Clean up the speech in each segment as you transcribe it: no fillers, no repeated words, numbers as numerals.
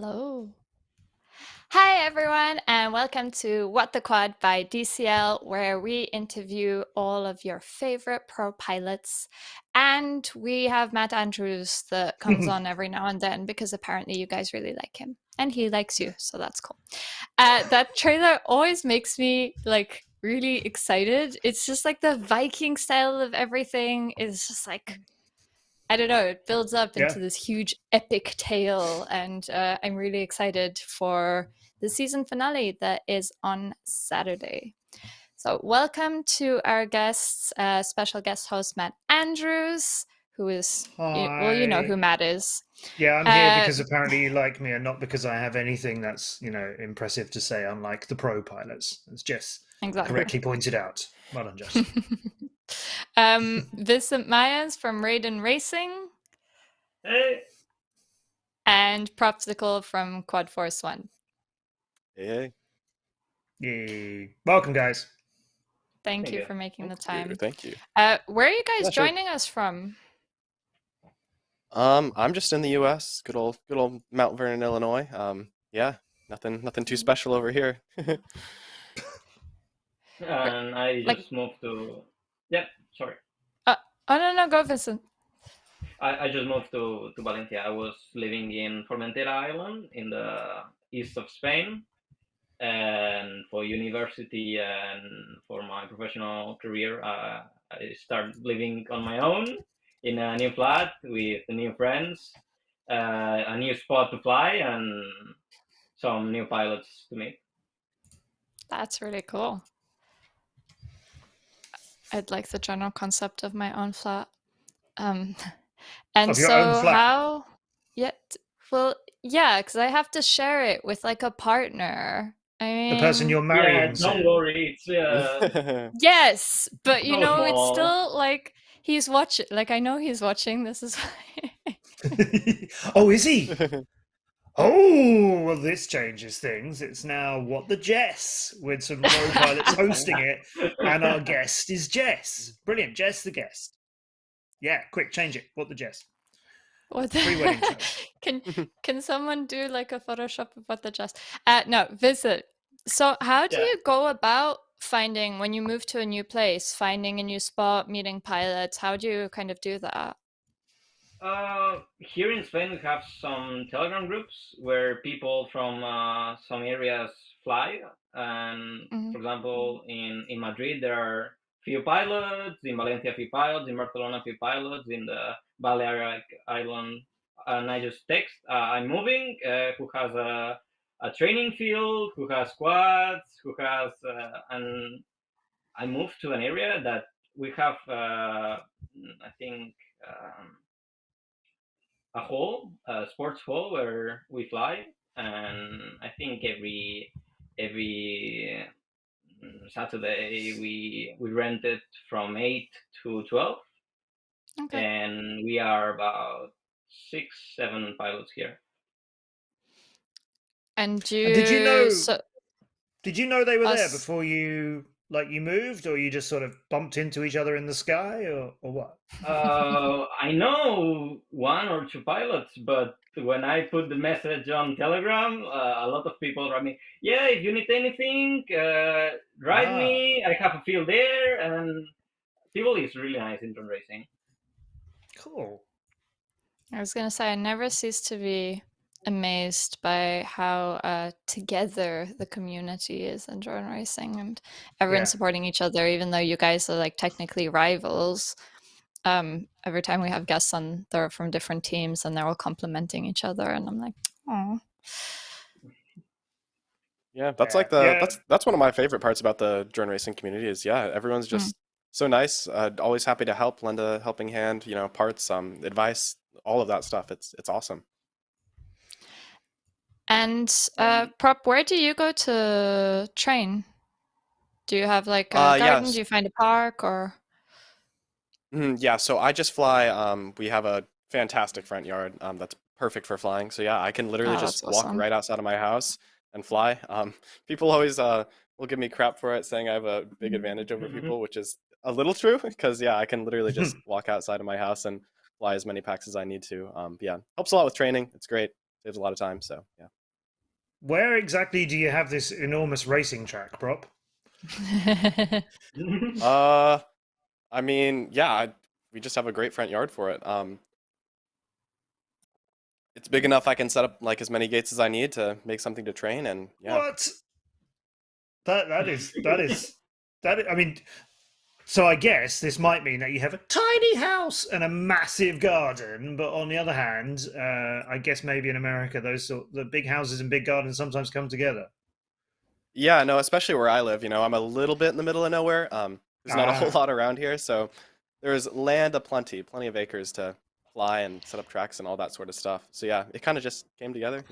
Hello. Hi, everyone, and welcome to What the Quad by DCL, where we interview all of your favorite pro pilots. And we have Matt Andrews that comes on every now and then because apparently you guys really like him and he likes you. So that's cool. That trailer always makes me like really excited. It's just like the Viking style of everything is just like I don't know, it builds up Yeah. into this huge epic tale, and I'm really excited for the season finale that is on Saturday. So, welcome to our guests, special guest host Matt Andrews, who is, well, you know who Hi. Matt is. Yeah, I'm here Uh, because apparently you like me and not because I have anything that's, impressive to say, unlike the pro pilots. As Jess exactly. correctly pointed out. Well done, Jess. Vicent Mayans from Raiden Racing. Hey. And Propsicle from Quad Force One. Hey. Yay. Welcome, guys. Thank you for making the time. Thank you. Where are you guys Yeah, sure. joining us from? I'm just in the U.S. Good old Mount Vernon, Illinois. Yeah, nothing too special over here. And I just moved to. Yeah, sorry. Oh no, go Vincent. I just moved to Valencia. I was living in Formentera Island in the east of Spain, and for university and for my professional career, I started living on my own in a new flat with new friends, a new spot to fly, and some new pilots to meet. That's really cool. I'd like the general concept of my own flat. And Of your so own flat? how? Yeah, well, yeah, because I have to share it with like a partner. I mean, The person you're marrying Yeah, soon. don't worry. It's yes, but you so know, it's small. still like he's watching. Like I know he's watching. This is Oh, is he? Oh, well, this changes things. It's now What the Jess, with some pro pilots hosting it, and our guest is Jess. Brilliant, Jess the guest. Yeah, quick, change it. What the Jess. What Pre-wedding show. Can someone do like a Photoshop of what the just? No, visit. So how do Yeah. you go about finding when you move to a new place, finding a new spot, meeting pilots? How do you kind of do that? Here in Spain, we have some Telegram groups where people from some areas fly. And for example, in Madrid, there are few pilots. In Valencia, few pilots. In Barcelona, few pilots. In the Balearic Island, and I just text, I'm moving. Who has a training field? Who has quads? Who has? And I moved to an area that we have. I think. A hall, a sports hall where we fly, and I think every Saturday we rent it from 8 to 12, Okay. and we are about 6-7 pilots here. And did you know? So, Did you know they were there us- before you moved, or you just sort of bumped into each other in the sky, or what? I know one or two pilots, but when I put the message on Telegram, a lot of people write me, yeah, if you need anything, write me. I have a field there, and people is really nice in drone racing. Cool. I was gonna say I never cease to be amazed by how together the community is in drone racing and everyone supporting each other, even though you guys are like technically rivals. Every time we have guests on, they're from different teams and they're all complimenting each other, and I'm like, oh. Yeah, that's like that's one of my favorite parts about the drone racing community is everyone's just so nice, always happy to help, lend a helping hand, parts, advice, all of that stuff. It's awesome. And Prop, where do you go to train? Do you have like a garden? Do you find a park or? Yeah, so I just fly. We have a fantastic front yard that's perfect for flying. So yeah, I can literally just walk right outside of my house and fly. People always will give me crap for it, saying I have a big advantage over people, which is a little true because I can literally just walk outside of my house and fly as many packs as I need to. Yeah, helps a lot with training. It's great. saves a lot of time. So yeah. Where exactly do you have this enormous racing track, Prop? I mean, yeah, we just have a great front yard for it. It's big enough I can set up like as many gates as I need to make something to train, and yeah. What? That is. I mean, so I guess this might mean that you have a tiny house and a massive garden, but on the other hand, I guess maybe in America, the big houses and big gardens sometimes come together. Yeah, no, especially where I live, I'm a little bit in the middle of nowhere. There's not a whole lot around here, so there's land aplenty, plenty of acres to fly and set up tracks and all that sort of stuff. So yeah, it kind of just came together,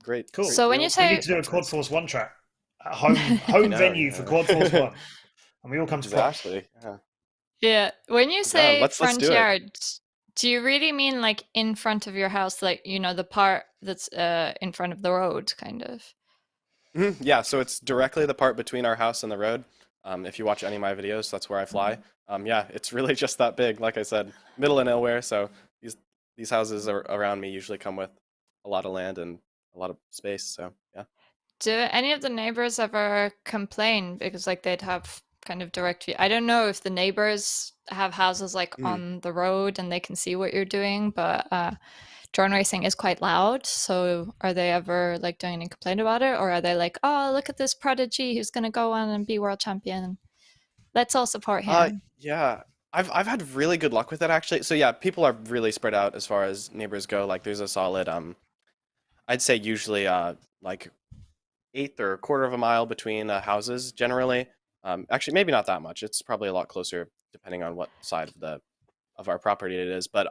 Great. Cool. Great So when you field. We say need to do a Quad Force One track, a home venue for Quad Force One, and we all come to Prop. Exactly. Yeah. Yeah, when you Yeah, say let's front do it. yard, do you really mean like in front of your house, like the part that's in front of the road, kind of? Yeah, so it's directly the part between our house and the road. If you watch any of my videos, that's where I fly. Yeah, it's really just that big. Like I said, middle of nowhere. So these houses around me usually come with a lot of land and a lot of space. So yeah. Do any of the neighbors ever complain because like they'd have kind of direct view? I don't know if the neighbors have houses like on the road and they can see what you're doing, but drone racing is quite loud. So are they ever like doing any complaint about it, or are they like, oh, look at this prodigy who's going to go on and be world champion? Let's all support him. Yeah, I've had really good luck with it actually. So yeah, people are really spread out as far as neighbors go. Like there's a solid I'd say usually like eighth or a quarter of a mile between houses generally. Actually, maybe not that much. It's probably a lot closer depending on what side of our property it is. But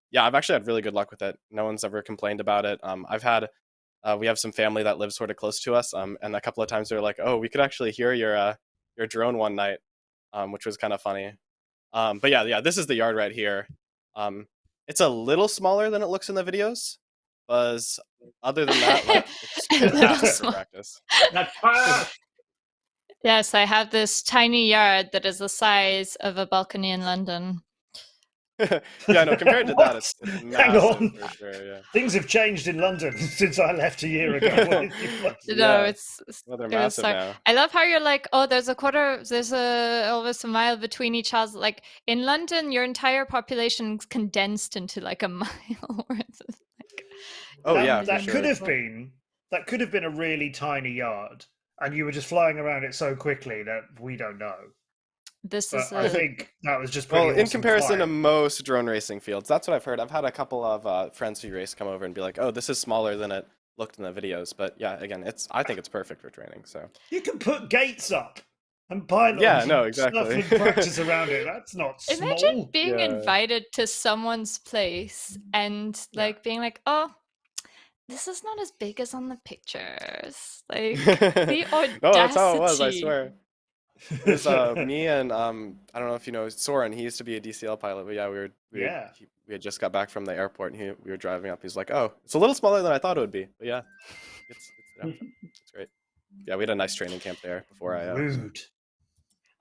yeah, I've actually had really good luck with it. No one's ever complained about it. We have some family that lives sort of close to us, and a couple of times they're like, "Oh, we could actually hear your drone one night," which was kind of funny. But yeah, this is the yard right here. It's a little smaller than it looks in the videos, but other than that, like, it's fantastic for practice. That's fast. Yes, I have this tiny yard that is the size of a balcony in London. Yeah, no, compared to that, it's massive. Hang on. For sure, yeah. Things have changed in London since I left a year ago. No, well, they're massive now. I love how you're like, oh, there's almost a mile between each house. Like in London, your entire population's condensed into like a mile. Oh yeah, that sure. could have been a really tiny yard, and you were just flying around it so quickly that we don't know. I think that was just pretty awesome in comparison to most drone racing fields. That's what I've heard. I've had a couple of friends who race come over and be like, "Oh, this is smaller than it looked in the videos." But yeah, again, I think it's perfect for training. So you can put gates up and pylons. Yeah, no, exactly. Stuff and practice around it. That's not small. Imagine being invited to someone's place and like being like, "Oh, this is not as big as on the pictures." Like the audacity. No, that's how it was. I swear. It was me and I don't know if you know Soren. He used to be a DCL pilot, but yeah, we had just got back from the airport, and we were driving up. He's like, "Oh, it's a little smaller than I thought it would be," but yeah, it's great. Yeah, we had a nice training camp there before I. Rude.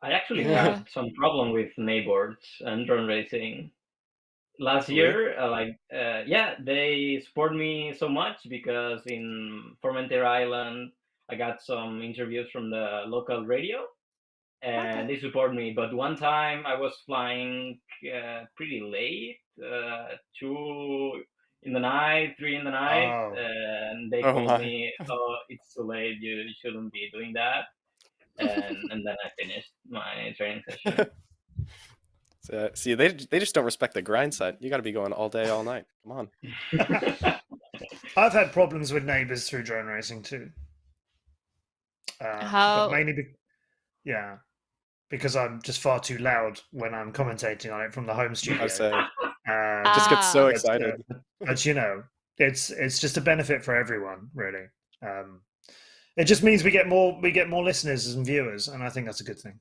I actually had some problem with neighbors and drone racing. Last year, they support me so much because in Formentera Island, I got some interviews from the local radio. And they support me. But one time I was flying pretty late, 2 in the night, 3 in the night, and they told me, "Oh, it's too late. You shouldn't be doing that." And then I finished my training session. So, see, they just don't respect the grind set. You got to be going all day, all night. Come on. I've had problems with neighbors through drone racing too. How? But mainly, because I'm just far too loud when I'm commentating on it from the home studio. Just get so excited. But it's just a benefit for everyone, really. It just means we get more listeners and viewers, and I think that's a good thing.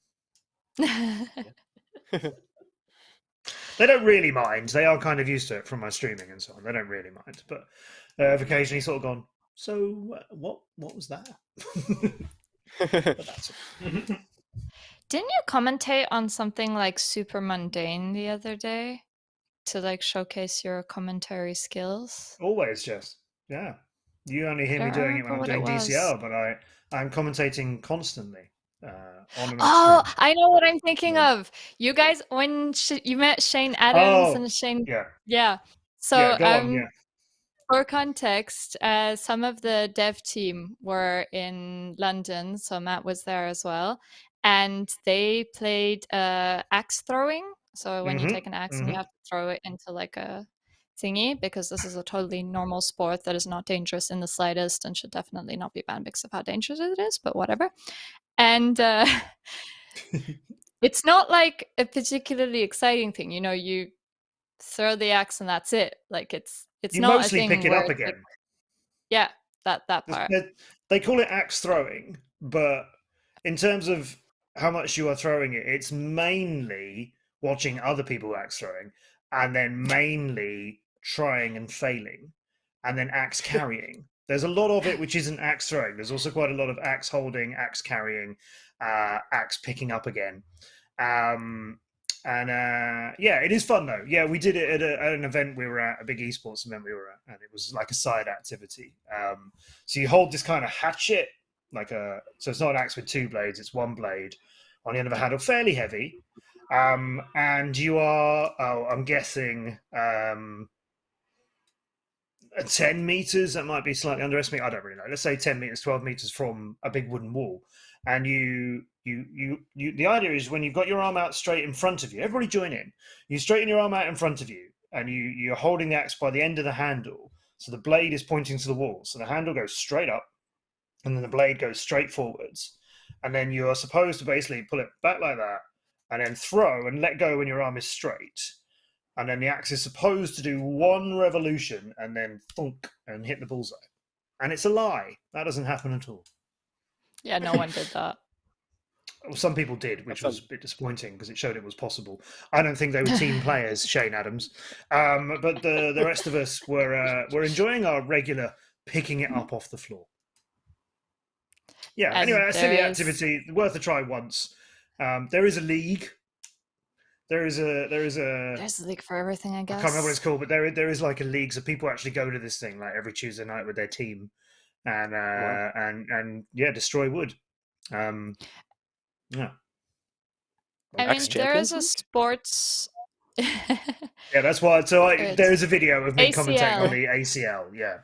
They don't really mind. They are kind of used to it from my streaming and so on. They don't really mind, but I've occasionally sort of gone, "So what was that?" But that's it. Didn't you commentate on something like super mundane the other day to like showcase your commentary skills? Always, Jess. Yeah. You only hear me doing it when I'm doing DCL, but I'm commentating constantly on and off stream. I know what I'm thinking of. You guys, when you met Shane Adams and Shane, yeah. So go on, for context, some of the dev team were in London, so Matt was there as well, and they played axe throwing. So when you take an axe and you have to throw it into like a thingy, because this is a totally normal sport that is not dangerous in the slightest and should definitely not be banned because of how dangerous it is, but whatever. And it's not like a particularly exciting thing, you throw the axe and that's it. Like it's you not mostly a thing pick it where up again. like, yeah, that part. They call it axe throwing, but in terms of how much you are throwing it, it's mainly watching other people axe throwing, and then mainly trying and failing, and then axe carrying. There's a lot of it which isn't axe throwing. There's also quite a lot of axe holding, axe carrying, axe picking up again. It is fun though. Yeah, we did it at an event we were at, a big esports event we were at, and it was like a side activity. So you hold this kind of hatchet, so it's not an axe with two blades, it's one blade on the end of a handle, fairly heavy. And you are, I'm guessing, 10 meters, that might be slightly underestimated, I don't really know, let's say 10 meters, 12 meters from a big wooden wall. And the idea is when you've got your arm out straight in front of you, everybody join in, you straighten your arm out in front of you, and you're holding the axe by the end of the handle, so the blade is pointing to the wall, so the handle goes straight up and then the blade goes straight forwards, and then you're supposed to basically pull it back like that and then throw and let go when your arm is straight. And then the axe is supposed to do one revolution and then thunk and hit the bullseye. And it's a lie. That doesn't happen at all. Yeah, no one did that. Well, some people did, which was a bit disappointing because it showed it was possible. I don't think they were team players, Shane Adams. But the rest of us were enjoying our regular picking it up off the floor. Yeah, anyway, a silly activity, worth a try once. There is a league. There's a league for everything, I guess. I can't remember what it's called, but there is like a league, so people actually go to this thing like every Tuesday night with their team, and destroy wood. Yeah. I mean, there is a sports. Yeah, that's why. So there is a video of me commentating on the ACL. Yeah.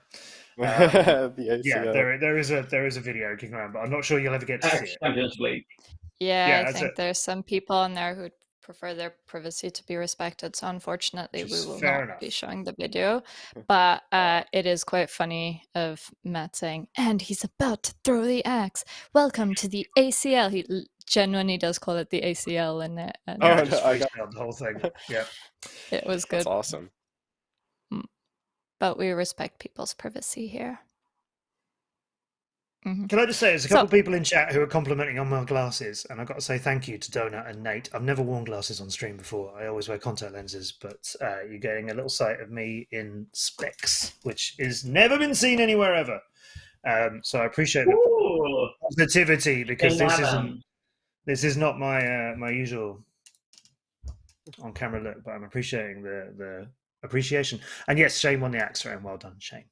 The ACL. Yeah, there is a video kicking around, but I'm not sure you'll ever get to see it. Champions League. Yeah, I think there's some people on there who prefer their privacy to be respected, so unfortunately we will not be showing the video, but it is quite funny of Matt saying, and he's about to throw the axe, welcome to the ACL. He genuinely does call it the ACL in it. And I got the whole thing. Yeah, it was good. That's awesome. But we respect people's privacy here. Can I just say, there's a couple of people in chat who are complimenting on my glasses, and I've got to say thank you to Donut and Nate. I've never worn glasses on stream before. I always wear contact lenses, but you're getting a little sight of me in specs, which has never been seen anywhere ever. So I appreciate the positivity, because this is not my my usual on camera look, but I'm appreciating the appreciation. And yes, Shane won the axe round. Well done, Shane.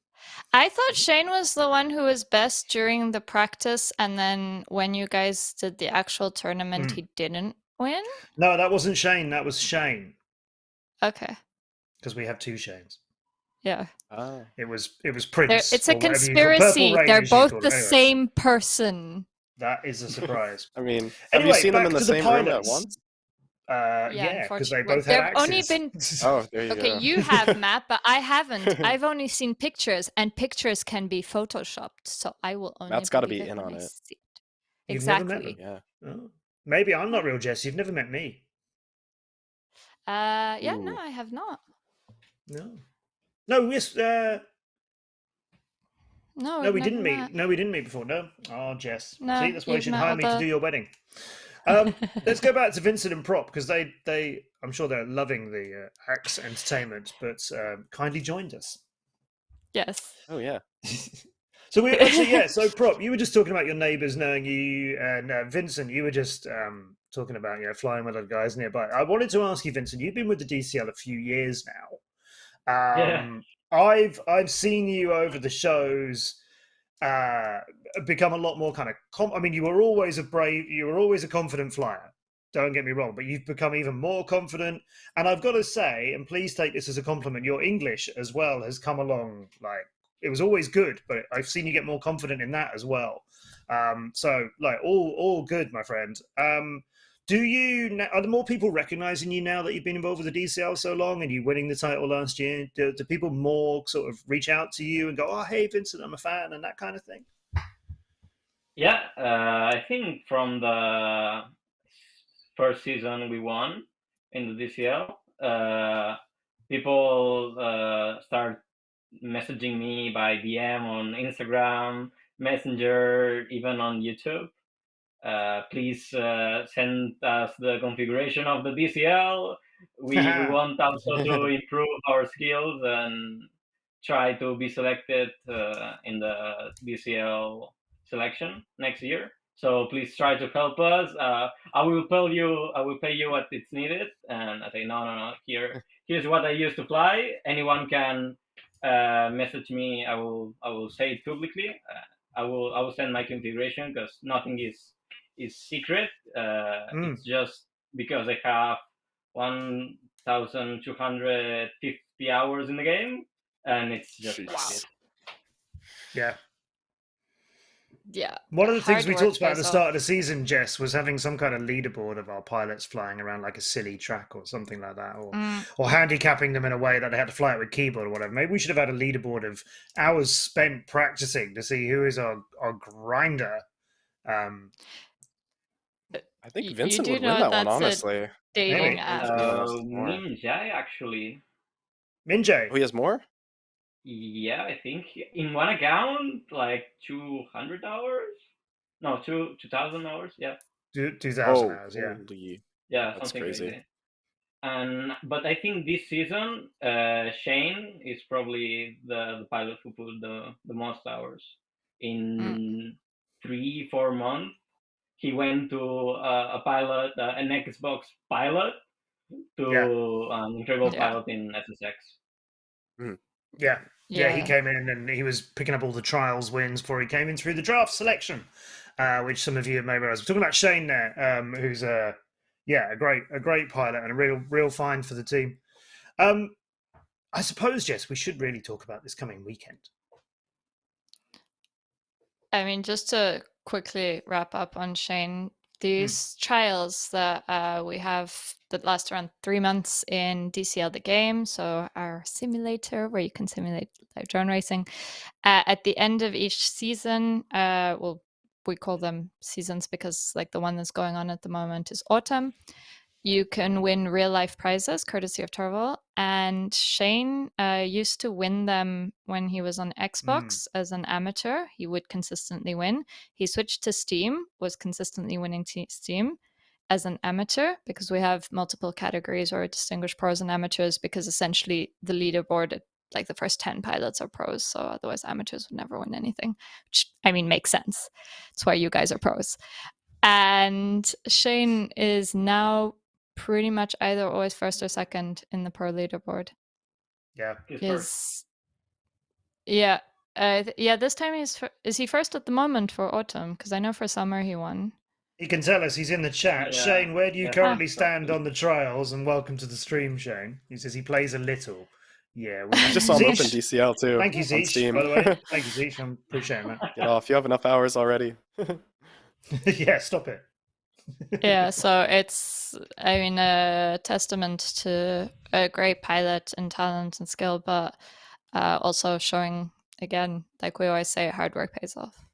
I thought Shane was the one who was best during the practice, and then when you guys did the actual tournament, he didn't win? No, that wasn't Shane. That was Shane. Okay. Because we have two Shanes. Yeah. It was Prince. It's a conspiracy. They're both the same person. That is a surprise. I mean, have you seen them in the same room at once? Yeah, because they both have axes. Only been... Oh, there you go. Okay, you have, Matt, but I haven't. I've only seen pictures, and pictures can be photoshopped, so I will only. Matt's got to be in on it. Exactly. Never met yeah. Oh. Maybe I'm not real, Jess. You've never met me. Yeah, no, I have not. No, yes. No, we didn't meet. No, we didn't meet before. No. Oh, Jess. No, see, that's why you should hire me to do your wedding. Let's go back to Vicent and Prop, because they I'm sure they're loving the axe entertainment, but kindly joined us. Yes. Oh yeah. So we actually so Prop, you were just talking about your neighbours knowing you, and Vicent, you were just talking about flying with other guys nearby. I wanted to ask you, Vicent, you've been with the DCL a few years now. I've seen you over the shows become a lot more kind of. I mean, you were always a confident flyer. Don't get me wrong, but you've become even more confident. And I've got to say, and please take this as a compliment, your English as well has come along. Like, it was always good, but I've seen you get more confident in that as well. So like all good, my friend. Are there more people recognizing you now that you've been involved with the DCL so long and you winning the title last year? Do people more sort of reach out to you and go, "Oh, hey, Vicent, I'm a fan," and that kind of thing? Yeah, I think from the first season we won in the DCL, people start messaging me by DM on Instagram, Messenger, even on YouTube. Please send us the configuration of the DCL. We want also to improve our skills and try to be selected in the DCL selection next year. So please try to help us. I will pay you what it's needed. And I say, no. Here's what I used to fly. Anyone can message me. I will say it publicly. I will send my configuration because nothing is secret. It's just because I have 1,250 hours in the game, and it's just like it. Yeah. Yeah. One of the things we talked about at the start of the season, Jess, was having some kind of leaderboard of our pilots flying around like a silly track or something like that, or handicapping them in a way that they had to fly it with keyboard or whatever. Maybe we should have had a leaderboard of hours spent practicing to see who is our grinder. I think Vicent would win that one, honestly. Dating app. Minjay, actually. Minjay? Oh, he has more? Yeah, I think in one account, like 200 hours. No, 2,000 hours. Yeah. 2,000 hours. Yeah. Yeah, that's something crazy. Crazy. But I think this season, Shane is probably the pilot who put the most hours in 3-4 months. He went to a pilot, an Xbox pilot, to incredible pilot in SSX. Yeah, he came in and he was picking up all the trials wins before he came in through the draft selection, which some of you may realize. We're talking about Shane there, who's a great pilot and a real find for the team. I suppose, Jess, we should really talk about this coming weekend. I mean, just to quickly wrap up on Shane, these trials that we have that last around 3 months in DCL the game, so our simulator where you can simulate live drone racing. At the end of each season, we call them seasons because like the one that's going on at the moment is autumn. You can win real life prizes courtesy of Torval. And Shane used to win them when he was on Xbox as an amateur. He would consistently win. He switched to Steam, was consistently winning Steam as an amateur because we have multiple categories or distinguished pros and amateurs because essentially the leaderboard, like the first 10 pilots are pros. So otherwise amateurs would never win anything, which I mean makes sense. That's why you guys are pros. And Shane is now pretty much either always first or second in the pro leaderboard. Yeah. This time is he first at the moment for autumn? Because I know for summer he won. He can tell us. He's in the chat. Yeah. Shane, where do you currently stand on the trials? And welcome to the stream, Shane. He says he plays a little. Yeah, we just saw him open DCL too. Thank you, Zeech, by the way. Thank you, Zeech. I appreciate that. Get off. You have enough hours already. Yeah, stop it. Yeah, so it's, I mean, a testament to a great pilot and talent and skill, but also showing, again, like we always say, hard work pays off.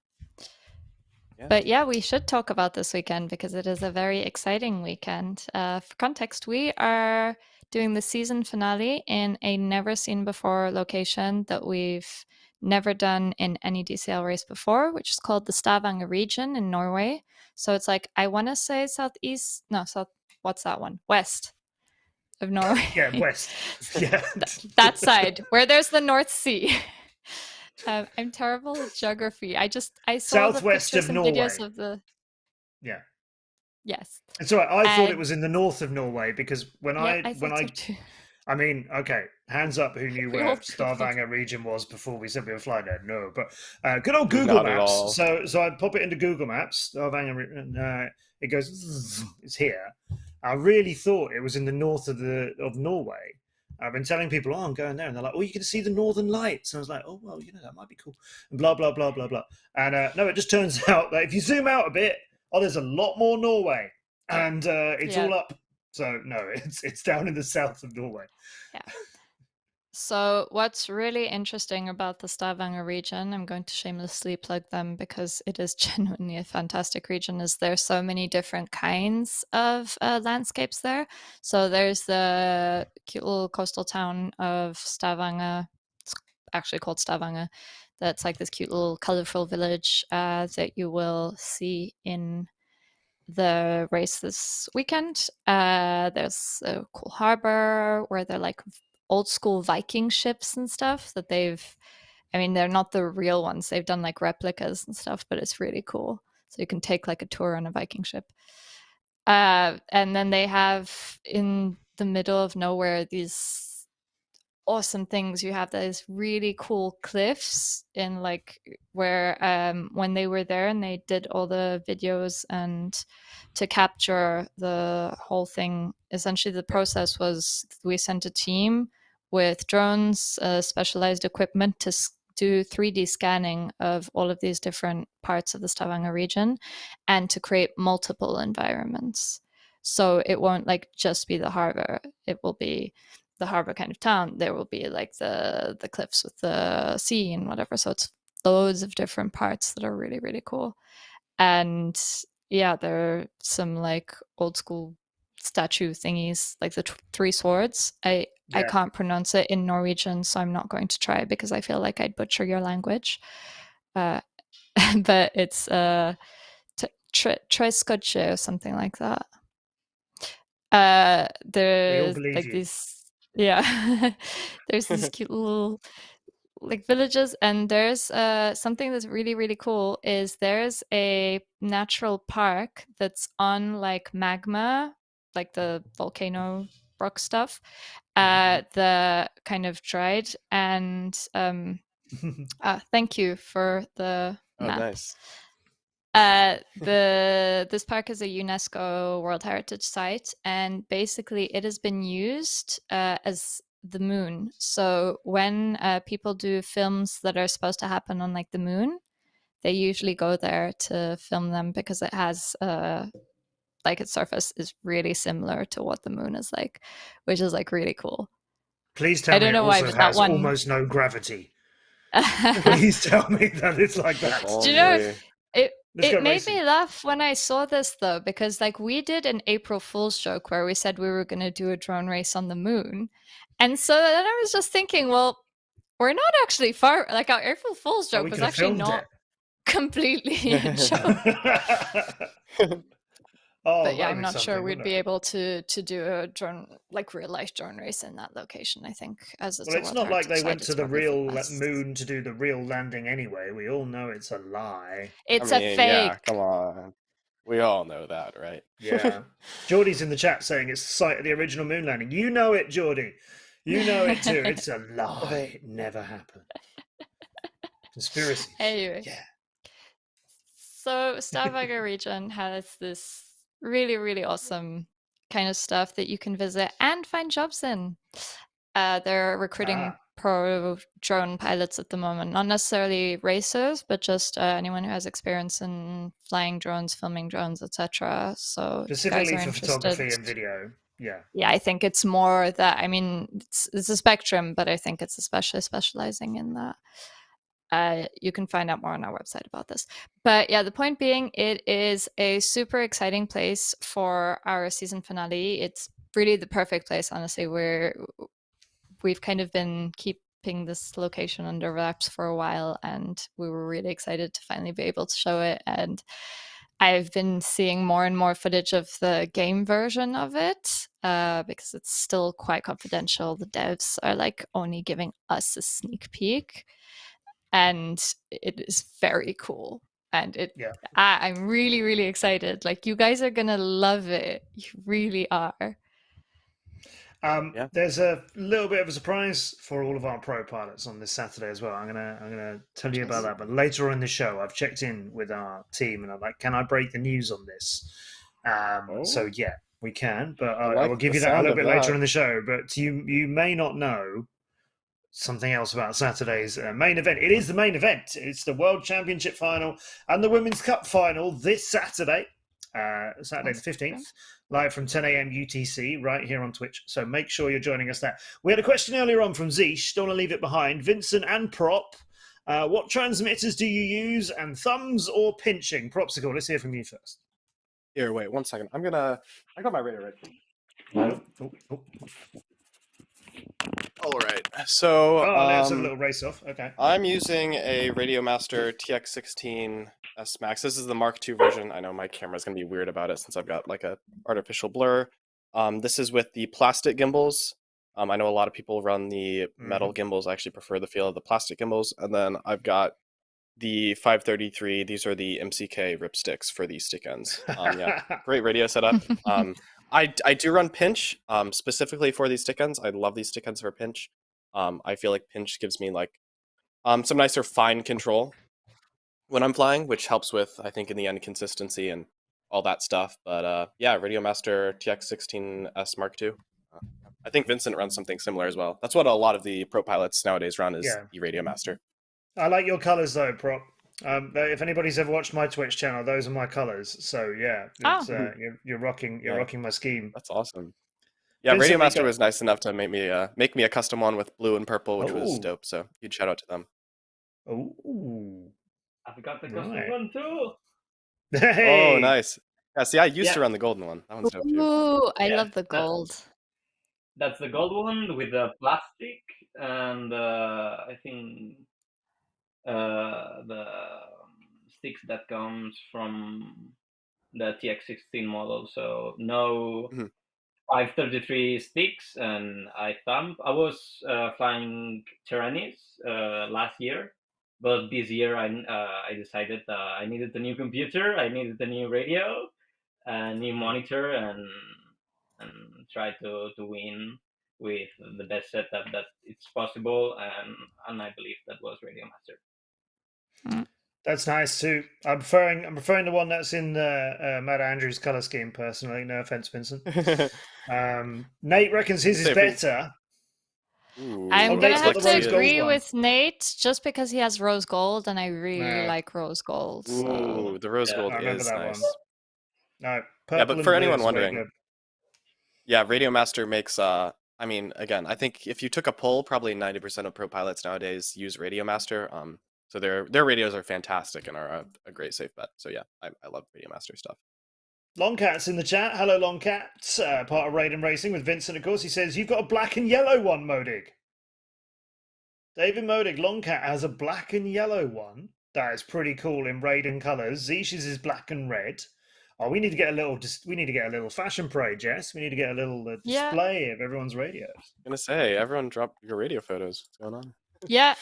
Yeah. But yeah, we should talk about this weekend because it is a very exciting weekend. For context, we are doing the season finale in a never seen before location that we've never done in any DCL race before, which is called the Stavanger region in Norway. So it's like, I want to say what's that one? West of Norway. Yeah, west. Yeah. that side, where there's the North Sea. I'm terrible at geography. I saw southwest the pictures of Norway. And videos of the. Yeah. Yes. It's all right. I thought it was in the north of Norway because when I mean, okay. Hands up who knew where Stavanger region was before we said we were flying there. No, but good old Google Not at Maps. all. So I pop it into Google Maps, Stavanger, it goes, it's here. I really thought it was in the north of Norway. I've been telling people, oh, I'm going there. And they're like, oh, you can see the northern lights. And I was like, oh, well, that might be cool. And blah, blah, blah, blah, blah. And no, it just turns out that if you zoom out a bit, there's a lot more Norway. And it's all up. So, no, it's down in the south of Norway. Yeah. So what's really interesting about the Stavanger region, I'm going to shamelessly plug them because it is genuinely a fantastic region, is there's so many different kinds of landscapes there. So there's the cute little coastal town of Stavanger. It's actually called Stavanger. That's like this cute little colorful village that you will see in the race this weekend. There's a cool harbor where they're like old school Viking ships and stuff that they're not the real ones. They've done like replicas and stuff, but it's really cool. So you can take like a tour on a Viking ship. And then they have in the middle of nowhere these awesome things. You have those really cool cliffs in like where when they were there and they did all the videos and to capture the whole thing, essentially the process was we sent a team with drones, specialized equipment to do 3D scanning of all of these different parts of the Stavanger region and to create multiple environments. So it won't like just be the harbor, it will be the harbor kind of town. There will be like the cliffs with the sea and whatever. So it's loads of different parts that are really, really cool. And yeah, there are some like old school statue thingies, like the three swords. I can't pronounce it in Norwegian, so I'm not going to try because I feel like I'd butcher your language. But it's Treiskoche or something like that. There's like these, there's these cute little like villages, and there's something that's really, really cool is there's a natural park that's on like magma, like the volcano rock stuff, the kind of dried, and thank you for the map. Nice. This park is a UNESCO World Heritage Site, and basically it has been used as the moon. So when people do films that are supposed to happen on like the moon, they usually go there to film them because it has like its surface is really similar to what the moon is like, which is like really cool. Please tell me it also has almost no gravity. Please tell me that it's like that. Do you know, it made me laugh when I saw this though, because like we did an April Fool's joke where we said we were going to do a drone race on the moon. And so then I was just thinking, well, we're not actually far, like our April Fool's joke was actually not completely a joke. But yeah, I'm not sure we'd be able to do a drone, like real life drone race in that location, I think. It's not like they went to the real moon to do the real landing anyway. We all know it's a lie. It's a fake. Yeah, come on. We all know that, right? Yeah. Geordie's in the chat saying it's the site of the original moon landing. You know it, Geordie. You know it too. It's a lie. It never happened. Conspiracy. Anyway. Yeah. So Stavanger region has this really, really awesome kind of stuff that you can visit and find jobs in. They're recruiting pro drone pilots at the moment, not necessarily racers, but just anyone who has experience in flying drones, filming drones, etc. So specifically for photography and video. Yeah, I think it's more that, I mean, it's a spectrum, but I think it's especially specializing in that. You can find out more on our website about this. But yeah, the point being, it is a super exciting place for our season finale. It's really the perfect place, honestly. We've kind of been keeping this location under wraps for a while, and we were really excited to finally be able to show it. And I've been seeing more and more footage of the game version of it because it's still quite confidential. The devs are like only giving us a sneak peek. And it is very cool. And I'm really, really excited. Like, you guys are going to love it. You really are. There's a little bit of a surprise for all of our pro pilots on this Saturday as well. I'm gonna tell you about that, but later on in the show, I've checked in with our team and I'm like, can I break the news on this? So yeah, we can, but I will give you that a little bit later in the show. But you may not know something else about Saturday's main event. It is the main event. It's the World Championship final and the Women's Cup final this Saturday, Saturday the 15th, live from 10 a.m. UTC, right here on Twitch. So make sure you're joining us there. We had a question earlier on from Zeesh. Don't want to leave it behind. Vicent and Prop, what transmitters do you use, and thumbs or pinching? Propsicle, let's hear from you first. Here, wait 1 second. I got my radio right. All right. So let's have a little race off. Okay. I'm using a Radiomaster TX16 S Max. This is the Mark II version. I know my camera's gonna be weird about it since I've got like a artificial blur. This is with the plastic gimbals. I know a lot of people run the metal gimbals. I actually prefer the feel of the plastic gimbals. And then I've got the 533. These are the MCK ripsticks for the stick ends. Great radio setup. I do run pinch specifically for these stick ends. I love these stick ends for pinch. I feel like pinch gives me like some nicer fine control when I'm flying, which helps with, I think, in the end, consistency and all that stuff. But yeah, Radiomaster TX16S Mark II. I think Vicent runs something similar as well. That's what a lot of the pro pilots nowadays run, is the Radiomaster. I like your colors though, Prop. If anybody's ever watched my Twitch channel, those are my colors. So yeah, you're rocking my scheme. That's awesome. Yeah, Vicent, Radiomaster was nice enough to make me a custom one with blue and purple, which was dope. So huge shout out to them. Oh, I've got the custom one too. Hey. Oh, nice. Yeah, see, I used to run the golden one. That one's dope too. Ooh, I love the gold. That's the gold one with the plastic and I think the sticks that comes from the TX16 model. So no 533 sticks and thumb. I was flying Tyrannies last year, but this year I decided I needed a new computer, I needed a new radio, a new monitor, and try to win with the best setup that it's possible, and I believe that was Radiomaster. That's nice too. I'm preferring the one that's in Matt Andrews color scheme personally. No offense, Vincent. Nate reckons his is better. I'm gonna have to agree with Nate just because he has rose gold, and I really like rose gold. So. Ooh, the rose gold is nice. One. No, yeah, but for anyone wondering, yeah, Radiomaster makes. I mean, again, I think if you took a poll, probably 90% of pro pilots nowadays use Radiomaster. So their radios are fantastic and are a great safe bet. So yeah, I love Radiomaster stuff. Longcat's in the chat. Hello, Longcat. Part of Raiden Racing with Vincent, of course. He says, you've got a black and yellow one, Modig. David Modig, Longcat has a black and yellow one. That is pretty cool in Raiden colors. Zeish's is black and red. Oh, we need to get a little fashion parade, Jess. We need to get a little display of everyone's radios. I'm gonna say, everyone drop your radio photos. What's going on? Yeah,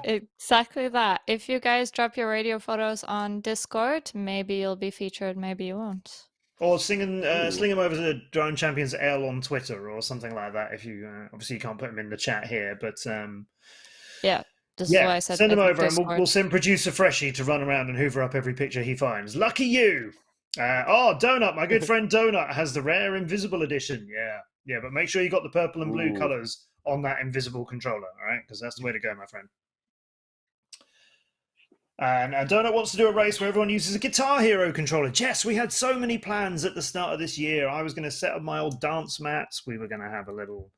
exactly that. If you guys drop your radio photos on Discord, maybe you'll be featured, maybe you won't. Or sling them over to Drone Champions L on Twitter or something like that. If you obviously you can't put them in the chat here, but this is why I said send them over, and we'll send producer Freshie to run around and hoover up every picture he finds. Lucky you! Donut, my good friend Donut has the rare invisible edition. Yeah, but make sure you got the purple and blue colors on that invisible controller, all right? Because that's the way to go, my friend. And Donut wants to do a race where everyone uses a Guitar Hero controller. Jess, we had so many plans at the start of this year. I was going to set up my old dance mats. We were going to have a little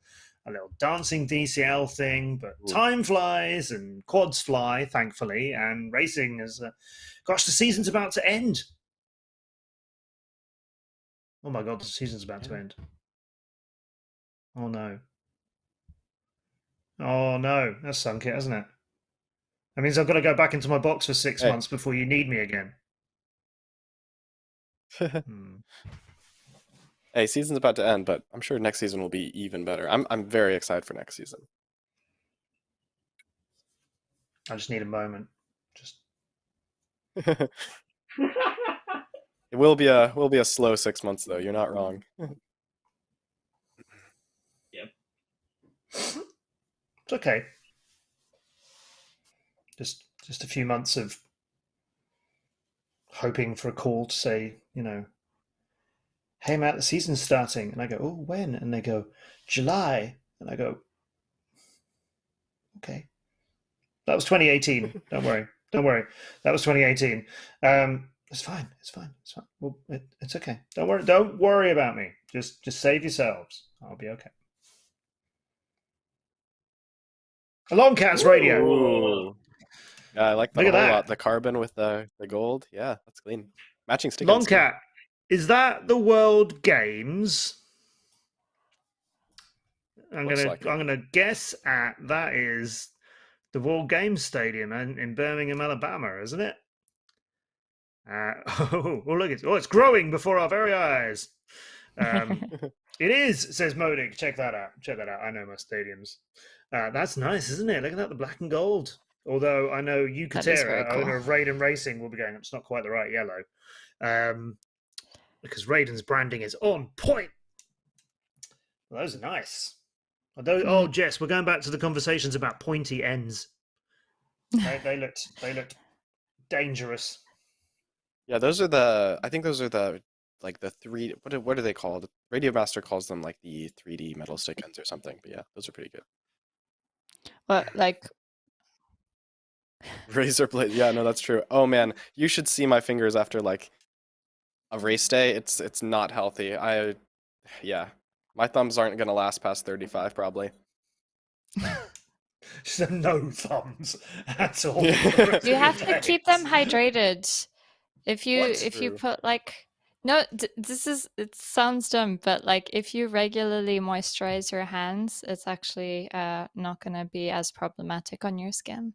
dancing DCL thing, but time flies and quads fly, thankfully, and racing is... gosh, the season's about to end. Oh my God, the season's about to end. Oh no. Oh no, that's sunk it, hasn't it? That means I've got to go back into my box for 6 months before you need me again. Hey, season's about to end, but I'm sure next season will be even better. I'm very excited for next season. I just need a moment. It will be a slow 6 months though. You're not wrong. Yep. It's okay. Just a few months of hoping for a call to say, hey Matt, the season's starting. And I go, oh, when? And they go, July. And I go, okay. That was 2018. Don't worry. That was 2018. It's fine. Well, it's okay. Don't worry about me. Just save yourselves. I'll be okay. Along Cats Radio. Ooh. Yeah, I like that a whole lot. The carbon with the gold. Yeah, that's clean. Matching stick. Longcat, is that the World Games? I'm gonna guess at that is the World Games Stadium in Birmingham, Alabama, isn't it? Look, it's growing before our very eyes. It is, says Modic. Check that out. I know my stadiums. That's nice, isn't it? Look at that, the black and gold. Although I know Yukatera, cool. Owner of Raiden Racing, will be going, it's not quite the right yellow. Because Raiden's branding is on point. Well, those are nice. Oh, Jess, we're going back to the conversations about pointy ends. They looked dangerous. Yeah, I think those are the like the three. What are they called? Radio Master calls them like the 3D metal stick ends or something. But yeah, those are pretty good. What, like razor blade? Yeah, no, that's true. Oh man, you should see my fingers after like a race day. It's not healthy. Yeah, my thumbs aren't gonna last past 35 probably. Just no thumbs at all. You have to keep them hydrated. If you put like it sounds dumb, but like if you regularly moisturize your hands, it's actually not going to be as problematic on your skin.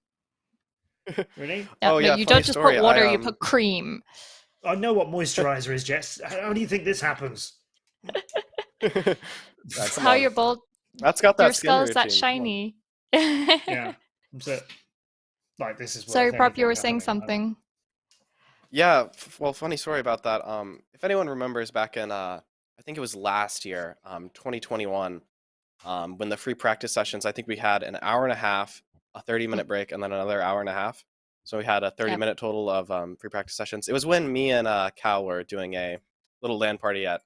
Really? Yeah, yeah. You don't just put water; you put cream. I know what moisturizer is, Jess. How do you think this happens? That's how your bold. That's got that your skull's that shiny. Yeah. So, like this is. Sorry, Prop. You were saying something. Yeah, well, funny story about that. If anyone remembers back in, I think it was last year, 2021, when the free practice sessions, I think we had an hour and a half, a 30-minute break, and then another hour and a half. So we had a 30-minute total of free practice sessions. It was when me and Cal were doing a little LAN party at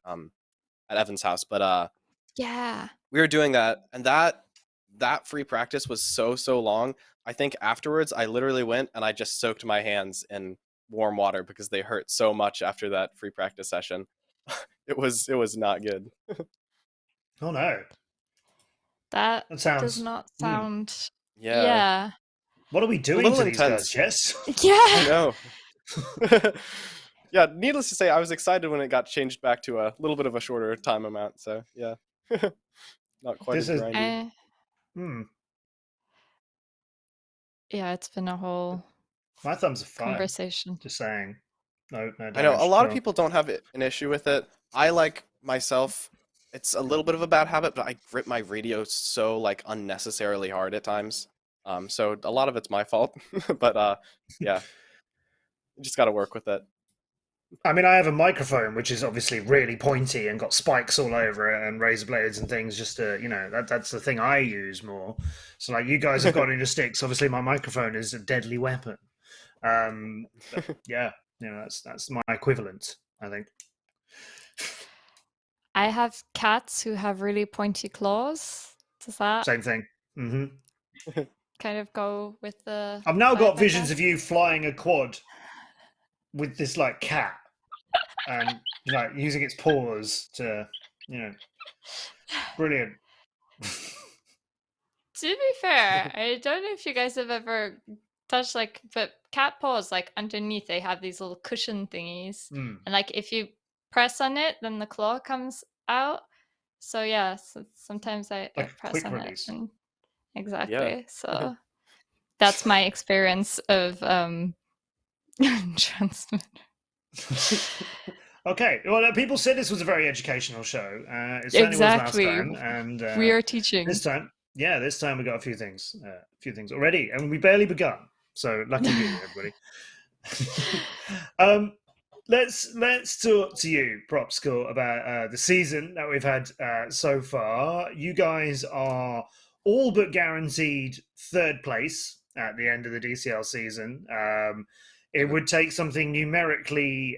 Evan's house. But yeah, we were doing that, and that free practice was so long. I think afterwards, I literally went and I just soaked my hands in warm water because they hurt so much after that free practice session. It was not good. Oh no. That does not sound yeah. What are we doing to these guys, Jess? Yeah. I know. Yeah, needless to say, I was excited when it got changed back to a little bit of a shorter time amount, so yeah. Not quite as grindy. Yeah, it's been a whole my thumbs are fine. Conversation. Just saying. No damage. I know a lot of people don't have an issue with it. I like myself, it's a little bit of a bad habit, but I grip my radio so like unnecessarily hard at times. So a lot of it's my fault. But yeah. You just gotta work with it. I mean, I have a microphone which is obviously really pointy and got spikes all over it and razor blades and things. Just to, that's the thing I use more. So like you guys have got into sticks. Obviously, my microphone is a deadly weapon. Yeah, that's my equivalent, I think. I have cats who have really pointy claws. Does that same thing? Mm-hmm. Kind of go with the. I've now got visions of you flying a quad with this like cat and like using its paws to, brilliant. To be fair, I don't know if you guys have ever touched but cat paws, like underneath they have these little cushion thingies, and like if you press on it, then the claw comes out. So yeah, sometimes I press on release. It. And, exactly. Yeah. So that's my experience of transmitter. Okay. Well, people said this was a very educational show. It certainly was last time, and we are teaching this time. Yeah, this time we got a few things already, and we barely begun. So lucky you, everybody. Let's talk to you, Propsicle, about the season that we've had so far. You guys are all but guaranteed third place at the end of the DCL season. It would take something numerically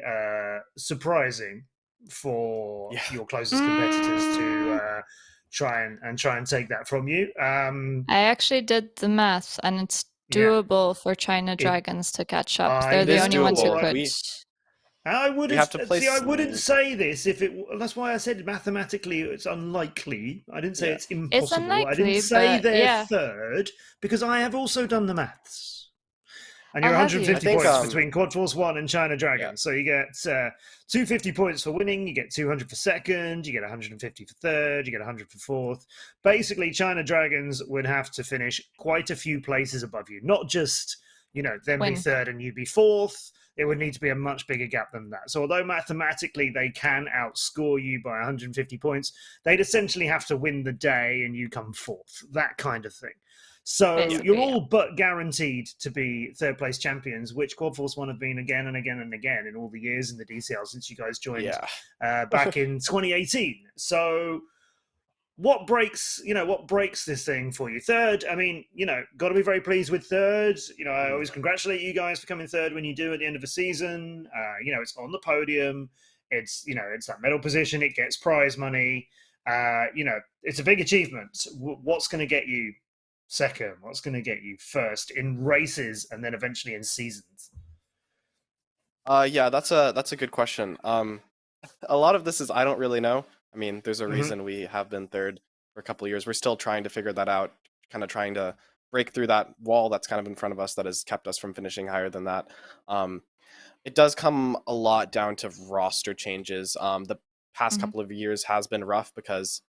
surprising for your closest competitors to try and take that from you. I actually did the math, and it's doable for China Dragons to catch up. They're the only ones who could. I wouldn't say this if it. That's why I said mathematically it's unlikely. I didn't say it's impossible. It's unlikely, I didn't say they're 3rd because I have also done the maths. And you're 150 points between Quad Force 1 and China Dragon. So you get 250 points for winning, you get 200 for second, you get 150 for third, you get 100 for fourth. Basically, China Dragons would have to finish quite a few places above you. Not just, them be third and you be fourth. It would need to be a much bigger gap than that. So although mathematically they can outscore you by 150 points, they'd essentially have to win the day and you come fourth. That kind of thing. So you're all but guaranteed to be third place champions, which Quad Force 1 have been again and again and again in all the years in the DCL since you guys joined back in 2018. So what breaks this thing for you? Third, I mean, got to be very pleased with third. I always congratulate you guys for coming third when you do at the end of a season. It's on the podium. It's that medal position. It gets prize money. It's a big achievement. What's going to get you second? What's going to get you first in races and then eventually in seasons? That's a good question. A lot of this is I don't really know. I mean, there's a reason we have been third for a couple of years. We're still trying to figure that out, kind of trying to break through that wall that's kind of in front of us that has kept us from finishing higher than that. It does come a lot down to roster changes. The past couple of years has been rough because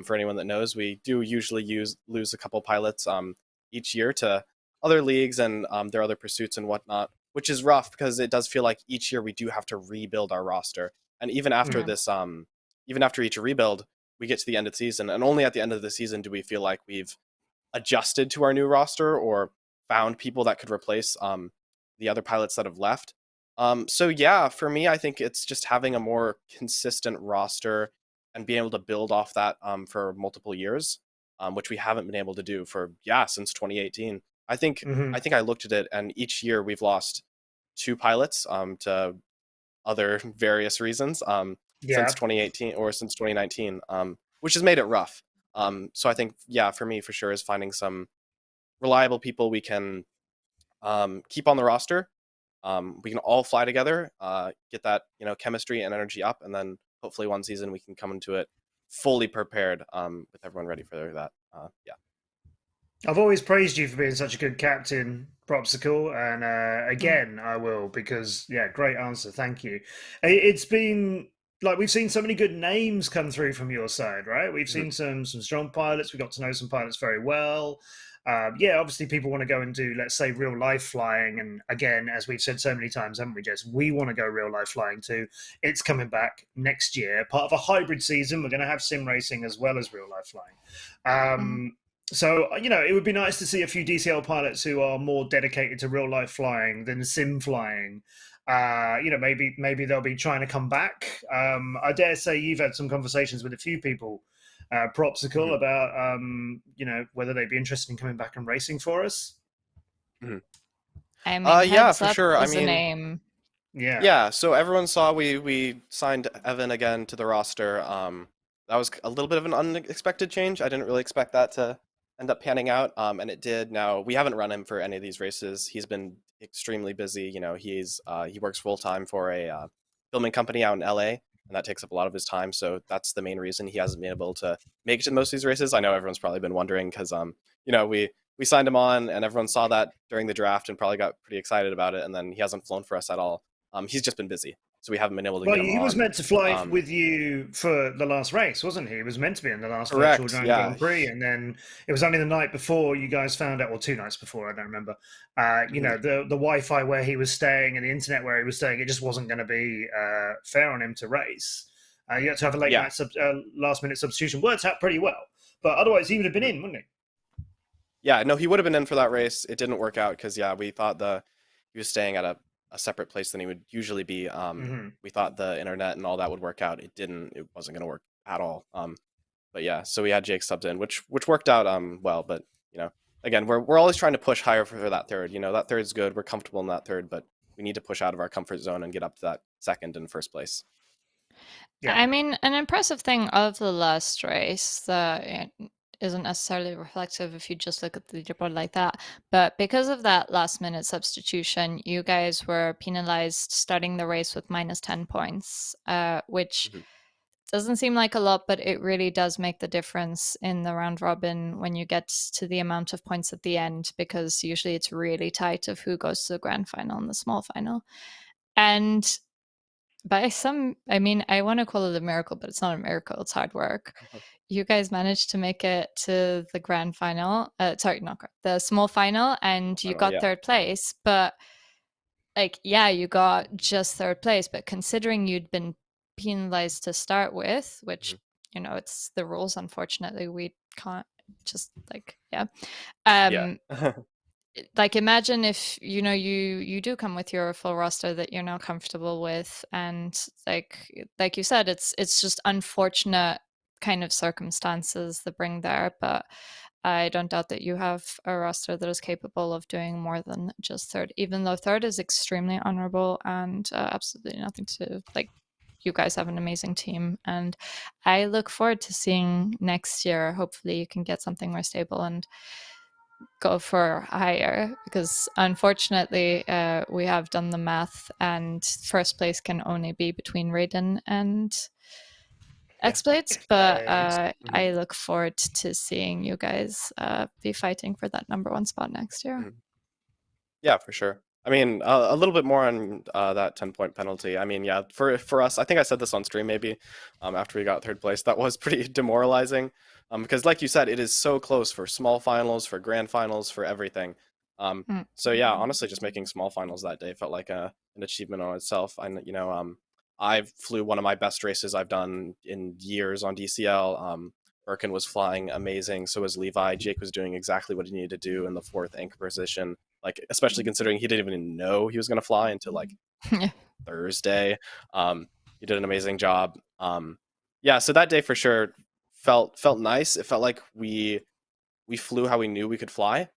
for anyone that knows, we do usually lose a couple pilots each year to other leagues and their other pursuits and whatnot, which is rough because it does feel like each year we do have to rebuild our roster. And even after this, even after each rebuild, we get to the end of the season, and only at the end of the season do we feel like we've adjusted to our new roster or found people that could replace the other pilots that have left. So yeah, for me, I think it's just having a more consistent roster and being able to build off that for multiple years, which we haven't been able to do since 2018. I think I looked at it, and each year we've lost 2 pilots to other various reasons since 2018 or since 2019, which has made it rough. So I think, for me, for sure, is finding some reliable people we can keep on the roster. We can all fly together, get that chemistry and energy up, and then hopefully one season we can come into it fully prepared with everyone ready for that. I've always praised you for being such a good captain, Propsicle, and again I will, because great answer, thank you. It's been like we've seen so many good names come through from your side, right? We've seen some strong pilots. We got to know some pilots very well. Obviously people want to go and do, let's say, real life flying, and again, as we've said so many times, haven't we, Jess, we want to go real life flying too. It's coming back next year, part of a hybrid season. We're going to have sim racing as well as real life flying. So, it would be nice to see a few DCL pilots who are more dedicated to real life flying than sim flying. Maybe they'll be trying to come back. I dare say you've had some conversations with a few people, Propsicle, about whether they'd be interested in coming back and racing for us. I mean, for sure. I mean, a name. So everyone saw we signed Evan again to the roster. That was a little bit of an unexpected change. I didn't really expect that to end up panning out, and it did. Now, we haven't run him for any of these races. He's been extremely busy. He works full time for a filming company out in LA, and that takes up a lot of his time. So that's the main reason he hasn't been able to make it to most of these races. I know everyone's probably been wondering because we signed him on, and everyone saw that during the draft and probably got pretty excited about it. And then he hasn't flown for us at all. He's just been busy, so we haven't been able to get him on. He was meant to fly with you for the last race, wasn't he? He was meant to be in the last virtual Grand Prix, and then it was only the night before you guys found out, or 2 nights before, I don't remember. The Wi-Fi where he was staying and the internet where he was staying, it just wasn't going to be fair on him to race. You had to have a last-minute substitution. Worked out pretty well, but otherwise he would have been in, wouldn't he? Yeah, no, he would have been in for that race. It didn't work out because we thought he was staying at a separate place than he would usually be. We thought the internet and all that would work out. It didn't. It wasn't going to work at all. yeah, so we had Jake subbed in, which worked out well. But again, we're always trying to push higher for that third. That third's good. We're comfortable in that third, but we need to push out of our comfort zone and get up to that second and first place. Yeah. I mean, an impressive thing of the last race that isn't necessarily reflective if you just look at the leaderboard like that, but because of that last minute substitution, you guys were penalized starting the race with minus 10 points, which doesn't seem like a lot, but it really does make the difference in the round robin when you get to the amount of points at the end, because usually it's really tight of who goes to the grand final and the small final. And by I mean, I want to call it a miracle, but it's not a miracle. It's hard work. You guys managed to make it to the grand final. Sorry, not the small final, and you got third place. But you got just third place. But considering you'd been penalized to start with, which it's the rules. Unfortunately, we can't just imagine if you do come with your full roster that you're now comfortable with, and like you said, it's just unfortunate kind of circumstances that bring there, but I don't doubt that you have a roster that is capable of doing more than just third, even though third is extremely honorable and absolutely nothing to you guys have an amazing team, and I look forward to seeing next year. Hopefully you can get something more stable and go for higher, because unfortunately we have done the math and first place can only be between Raiden and Exploits, but I look forward to seeing you guys be fighting for that #1 spot next year. Yeah, for sure. I mean, a little bit more on that 10-point penalty. I mean, yeah, for us, I think I said this on stream maybe after we got third place, that was pretty demoralizing because like you said, it is so close for small finals, for grand finals, for everything. So yeah, honestly, just making small finals that day felt like an achievement on itself. I flew one of my best races I've done in years on DCL. Birkin was flying amazing. So was Levi. Jake was doing exactly what he needed to do in the 4th anchor position. Especially considering he didn't even know he was going to fly until Thursday. He did an amazing job. Yeah, so that day for sure felt nice. It felt like we flew how we knew we could fly.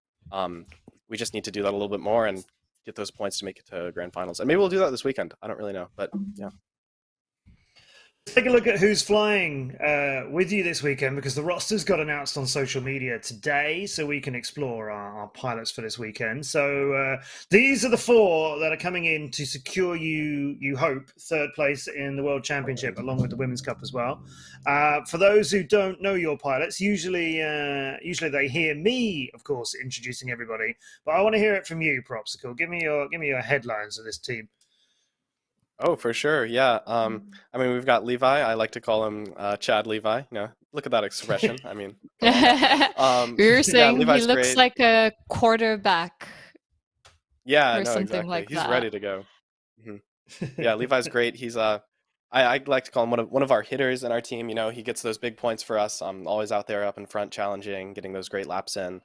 We just need to do that a little bit more and get those points to make it to grand finals. And maybe we'll do that this weekend. I don't really know, but yeah. Take a look at who's flying with you this weekend, because the roster's got announced on social media today, so we can explore our pilots for this weekend. So these are the 4 that are coming in to secure you hope, third place in the World Championship, along with the Women's Cup as well. For those who don't know your pilots, usually they hear me, of course, introducing everybody, but I want to hear it from you, Propsicle. Give me your headlines of this team. Oh, for sure. Yeah. I mean, we've got Levi. I like to call him Chad Levi. Look at that expression. I mean, we were saying Levi's he looks great. like a quarterback. Yeah, or no, something exactly. like He's that. ready to go. Yeah, Levi's great. He's I like to call him one of our hitters in our team. He gets those big points for us. Always out there up in front, challenging, getting those great laps in.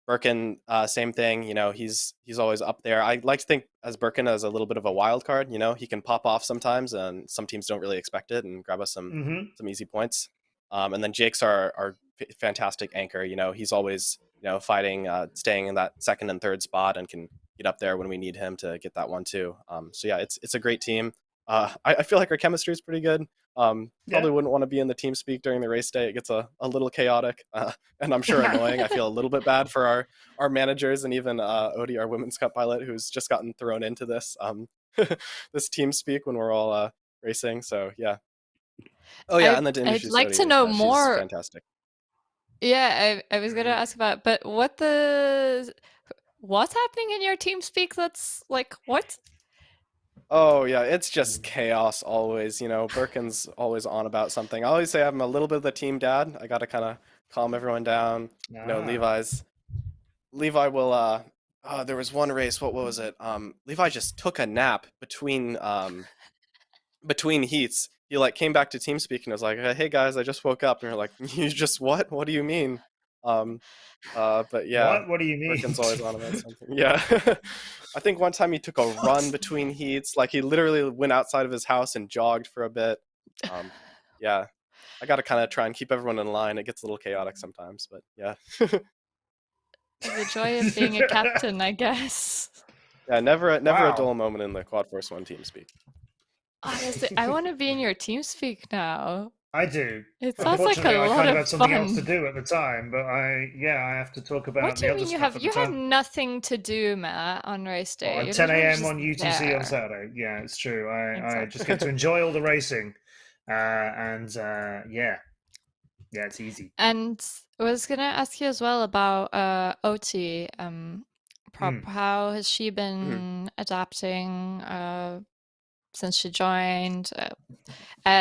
Birkin, same thing. He's always up there. I like to think as Birkin as a little bit of a wild card. He can pop off sometimes, and some teams don't really expect it and grab us some easy points. And then Jake's our fantastic anchor. He's always fighting, staying in that second and third spot, and can get up there when we need him to get that one too. So yeah, it's a great team. I feel like our chemistry is pretty good. Probably wouldn't want to be in the team speak during the race day. It gets a little chaotic, and I'm sure annoying. I feel a little bit bad for our managers, and even Odie, our Women's Cup pilot, who's just gotten thrown into this this team speak when we're all racing. So yeah. Oh yeah, and then to introduce I'd like Odie, to know she's more. Fantastic. Yeah, I was gonna ask about, but what's happening in your team speak? That's what? Oh yeah, it's just chaos always. Birkin's always on about something. I always say I'm a little bit of the team dad. I gotta kind of calm everyone down. Levi will there was one race, what was it? Levi just took a nap between heats. He came back to TeamSpeak and was like, "Hey guys, I just woke up." And you're like, "You just what? What do you mean?" But yeah, what do you mean? Birkin's always on about something. Yeah. I think one time he took a run between heats. He literally went outside of his house and jogged for a bit. Yeah. I got to kind of try and keep everyone in line. It gets a little chaotic sometimes, but yeah. The joy of being a captain, I guess. Yeah, never a dull moment in the Quad Force 1 team speak. Honestly, I want to be in your team speak now. I do. It sounds like a Unfortunately, I lot kind of of had something else to fun. do at the time, but I have to talk about What do the you other mean you stuff have? at the You had time. nothing to do, Matt, on race day. At You're 10 literally a.m. just on UTC there. on Saturday. Yeah, it's true. I just get Exactly. to enjoy all the racing, and yeah, it's easy. And I was gonna ask you as well about OT. How has she been adapting since she joined?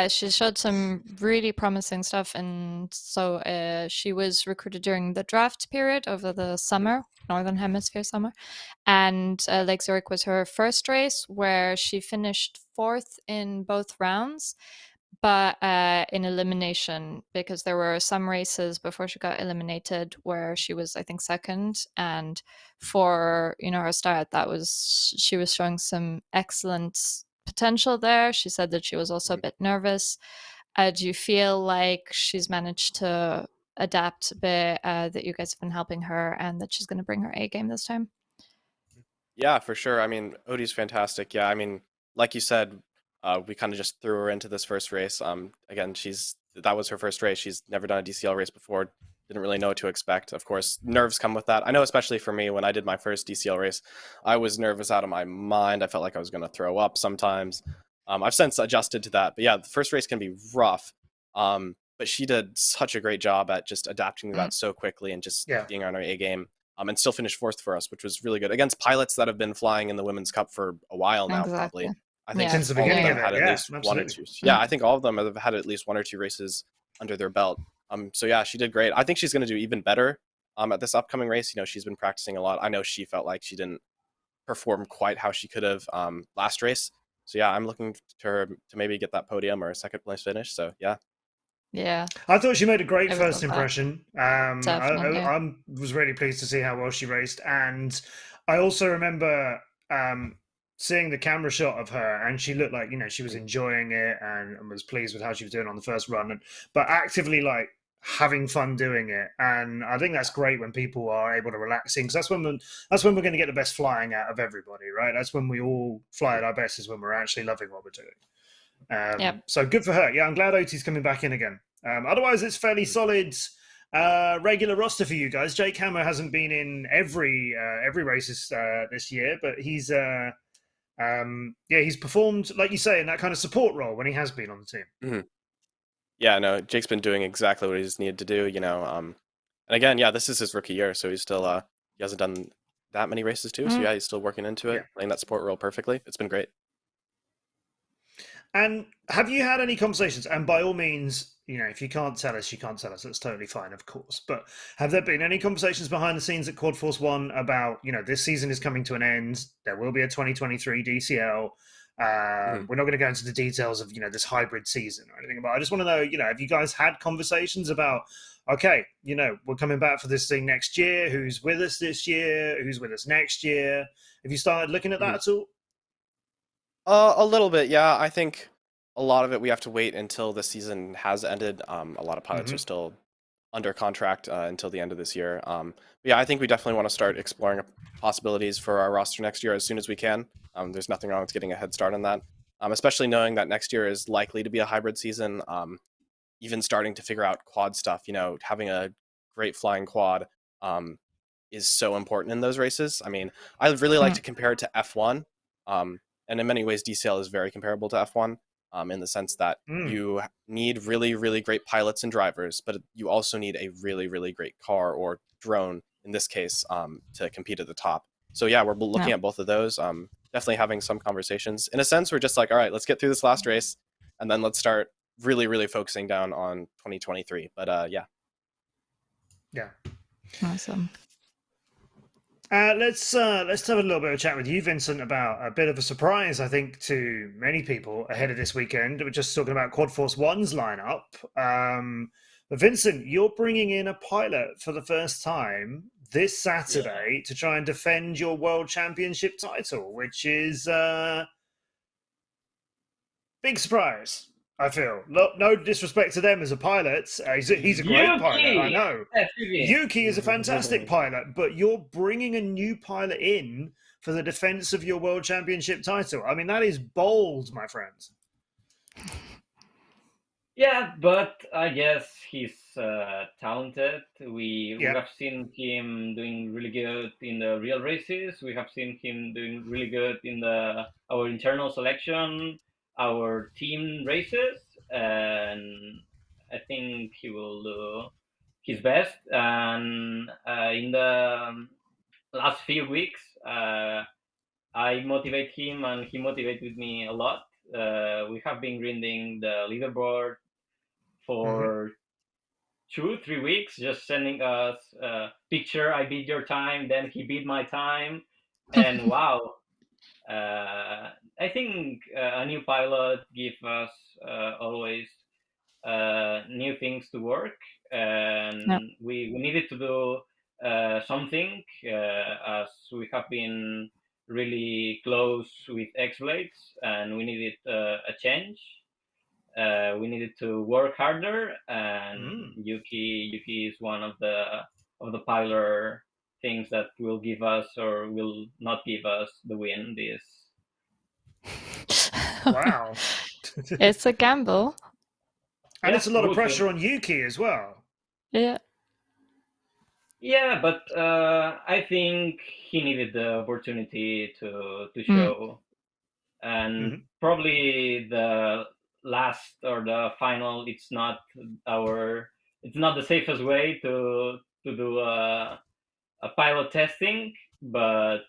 She showed some really promising stuff, and so she was recruited during the draft period over the summer, Northern Hemisphere summer, and Lake Zurich was her first race, where she finished 4th in both rounds, but in elimination, because there were some races before she got eliminated where she was, I think, 2nd, and for her start, she was showing some excellent potential there. She said that she was also a bit nervous. Do you feel like she's managed to adapt a bit, that you guys have been helping her, and that she's going to bring her A game this time? Yeah, for sure. I mean, Odie's fantastic. Yeah, I mean, like you said, we kind of just threw her into this first race. Again, that was her first race. She's never done a DCL race before. Didn't really know what to expect. Of course, nerves come with that. I know, especially for me, when I did my first DCL race, I was nervous out of my mind. I felt like I was going to throw up sometimes. I've since adjusted to that. But yeah, the first race can be rough. But she did such a great job at just adapting to that so quickly and just being on her A game. And still finished 4th for us, which was really good against pilots that have been flying in the Women's Cup for a while now. Exactly. Probably, I think since the all of beginning them of had it, at least one or two. Yeah, I think all of them have had at least 1 or 2 races under their belt. So yeah, she did great. I think she's going to do even better at this upcoming race. She's been practicing a lot. I know she felt like she didn't perform quite how she could have last race. So yeah, I'm looking to her to maybe get that podium or a 2nd place finish. So yeah. Yeah, I thought she made a great first impression. Definitely. I was really pleased to see how well she raced, and I also remember seeing the camera shot of her, and she looked like she was enjoying it and was pleased with how she was doing on the first run, but actively like having fun doing it. And I think that's great when people are able to relax in, because that's when we're going to get the best flying out of everybody, right? That's when we all fly at our best, is when we're actually loving what we're doing. So good for her. Yeah, I'm glad OT's coming back in again. Otherwise, it's fairly solid regular roster for you guys. Jake Hammer hasn't been in every races this year, but he's performed, like you say, in that kind of support role when he has been on the team. Mm-hmm. Yeah, no, Jake's been doing exactly what he's needed to do. And again, yeah, this is his rookie year, so he's still he hasn't done that many races too. So yeah, he's still working into it, playing that support role perfectly. It's been great. And have you had any conversations? And by all means, if you can't tell us, you can't tell us. That's totally fine, of course. But have there been any conversations behind the scenes at Quad Force 1 about, this season is coming to an end. There will be a 2023 DCL. We're not going to go into the details of, this hybrid season or anything. But I just want to know, have you guys had conversations about, okay, we're coming back for this thing next year. Who's with us this year? Who's with us next year? Have you started looking at that at all? A little bit, yeah. I think a lot of it we have to wait until the season has ended. A lot of pilots are still under contract until the end of this year. Yeah, I think we definitely want to start exploring possibilities for our roster next year as soon as we can. There's nothing wrong with getting a head start on that, especially knowing that next year is likely to be a hybrid season. Even starting to figure out quad stuff, having a great flying quad is so important in those races. I mean, I really like to compare it to F1. And in many ways, DCL is very comparable to F1 in the sense that you need really, really great pilots and drivers, but you also need a really, really great car or drone, in this case, to compete at the top. So yeah, we're looking at both of those, definitely having some conversations. In a sense, we're just like, all right, let's get through this last race, and then let's start really, really focusing down on 2023. But yeah. Yeah. Awesome. Let's have a little bit of a chat with you, Vicent, about a bit of a surprise, I think, to many people ahead of this weekend. We're just talking about Quad Force 1's lineup. But Vicent, you're bringing in a pilot for the first time this Saturday to try and defend your World Championship title, which is big surprise. I feel no disrespect to them as a pilot. He's a great pilot. I know. Yuki is a fantastic pilot, but you're bringing a new pilot in for the defense of your world championship title. I mean, that is bold, my friends. Yeah, but I guess he's talented. We have seen him doing really good in the real races. We have seen him doing really good in our internal selection, our team races, and I think he will do his best. And in the last few weeks, I motivate him, and he motivated me a lot. We have been grinding the leaderboard for 2-3 weeks, just sending us a picture. I beat your time, then he beat my time, and wow. I think a new pilot gives us always new things to work, and we needed to do something, as we have been really close with X-Blades, and we needed a change. We needed to work harder, and Yuki is one of the pilot things that will give us or will not give us the win. This. Wow. It's a gamble. And it's a lot of pressure on Yuki as well. Yeah. Yeah, but I think he needed the opportunity to show, and probably the last or the final, it's not the safest way to do a pilot testing, but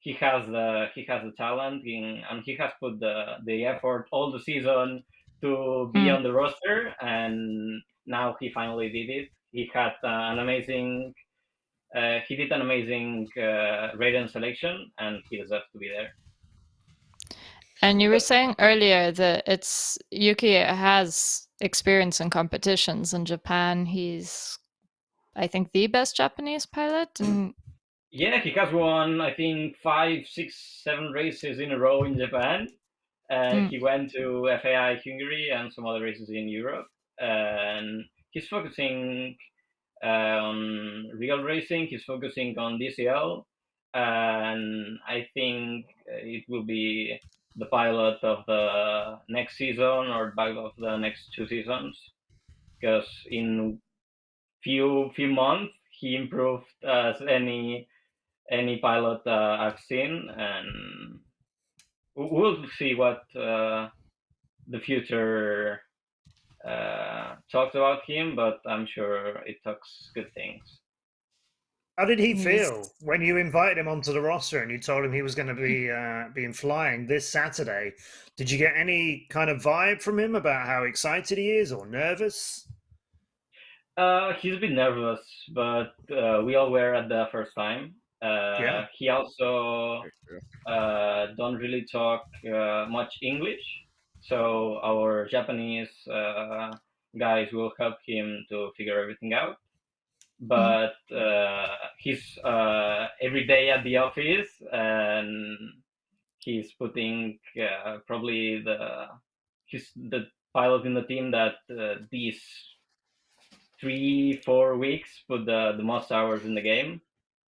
he has the talent and he has put the effort all the season to be on the roster, and now he finally did it. He had an amazing Raiden selection, and he deserves to be there. And you were saying earlier that Yuki has experience in competitions in Japan. He's, I think, the best Japanese pilot. And yeah, he has won, I think, 5, 6, 7 races in a row in Japan. He went to FAI Hungary and some other races in Europe. And he's focusing on real racing. He's focusing on DCL. And I think it will be the pilot of the next season or pilot of the next 2 seasons. Because in few months, he improved as any pilot I've seen, and we'll see what the future talks about him, but I'm sure it talks good things. How did he feel when you invited him onto the roster and you told him he was going to be being flying this Saturday? Did you get any kind of vibe from him about how excited he is or nervous? He's a bit nervous, but we all were at the first time. He also don't really talk much English, so our Japanese guys will help him to figure everything out. But he's every day at the office, and he's putting probably the pilot in the team that these 3-4 weeks put the most hours in the game.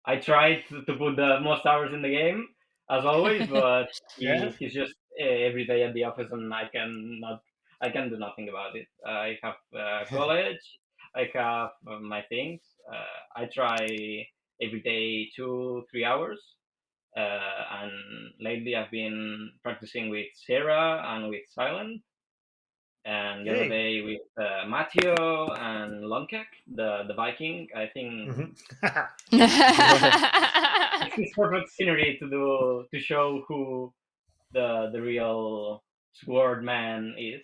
I tried to put the most hours in the game as always, but he's just every day at the office, and I can do nothing about it. I have college, I have my things. I try every day 2-3 hours, and lately I've been practicing with Sarah and with Silent. And the other day with Matteo and Lonkek, the Viking. I think it's perfect scenery to show who the real Sword Man is.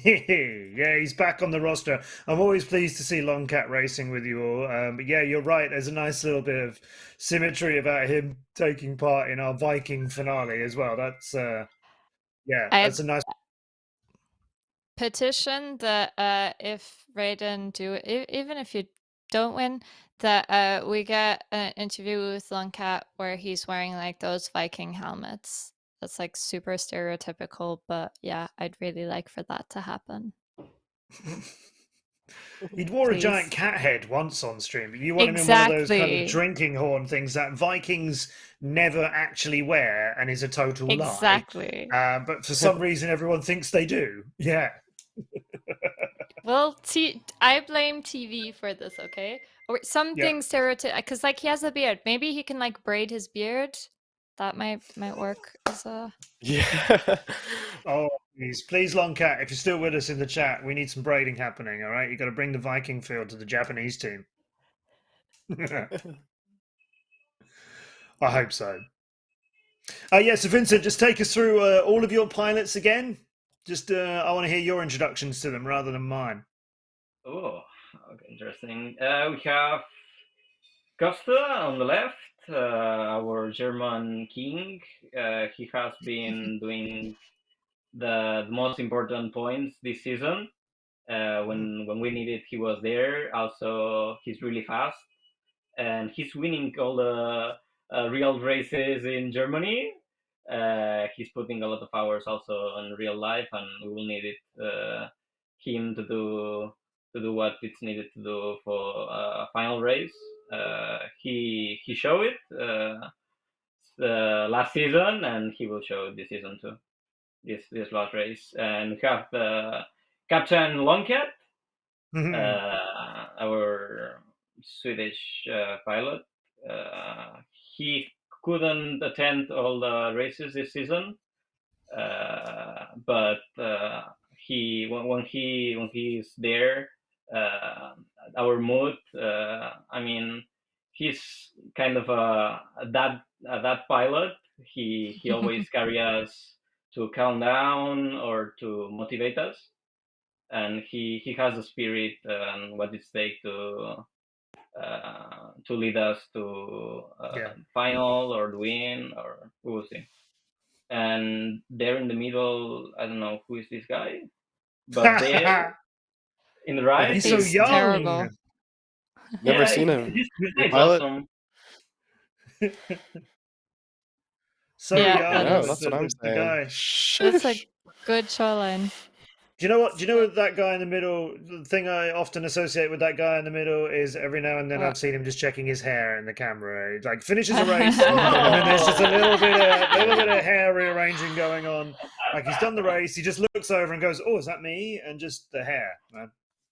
Yeah, he's back on the roster. I'm always pleased to see Longcat racing with you all. But yeah, you're right. There's a nice little bit of symmetry about him taking part in our Viking finale as well. That's that's a nice petition that if Raiden even if you don't win, that we get an interview with Longcat where he's wearing like those Viking helmets. that's like super stereotypical, but yeah, I'd really like for that to happen. He'd wore Please. a giant cat head once on stream, but you want him in one of those kind of drinking horn things that Vikings never actually wear and is a total lie. But for some reason, everyone thinks they do. Yeah. Well, I blame TV for this, okay? Or something stereotypical, because like he has a beard. Maybe he can like braid his beard. That might work as a... Yeah. Oh, please, Longcat, if you're still with us in the chat, we need some braiding happening, all right? You got to bring the Viking field to the Japanese team. I hope so. So Vincent, just take us through all of your pilots again. Just, I want to hear your introductions to them rather than mine. Oh, okay, interesting. We have Costa on the left, our German king. He has been doing the most important points this season. When we needed, he was there. Also, he's really fast, and he's winning all the real races in Germany. He's putting a lot of hours also on real life, and we will need him to do what it's needed to do for a final race. He showed it last season, and he will show it this season too. This last race, and we have the Captain Longcat, our Swedish pilot. He couldn't attend all the races this season, but when he's there, our mood. I mean, he's kind of that pilot. He always carry us to calm down or to motivate us, and he has the spirit and what it takes to lead us to final or the win, or we will see. And there in the middle, I don't know who is this guy, but there in the right, he's so young. Terrible. Never seen him. This guy's awesome. So young. No, that's what I'm saying. Guy. That's a good showline. Do you know what? Do you know that guy in the middle? The thing I often associate with that guy in the middle is every now and then I've seen him just checking his hair in the camera. He like finishes a race, and then there's just a little bit of hair rearranging going on. Like he's done the race, he just looks over and goes, "Oh, is that me?" And just the hair, man.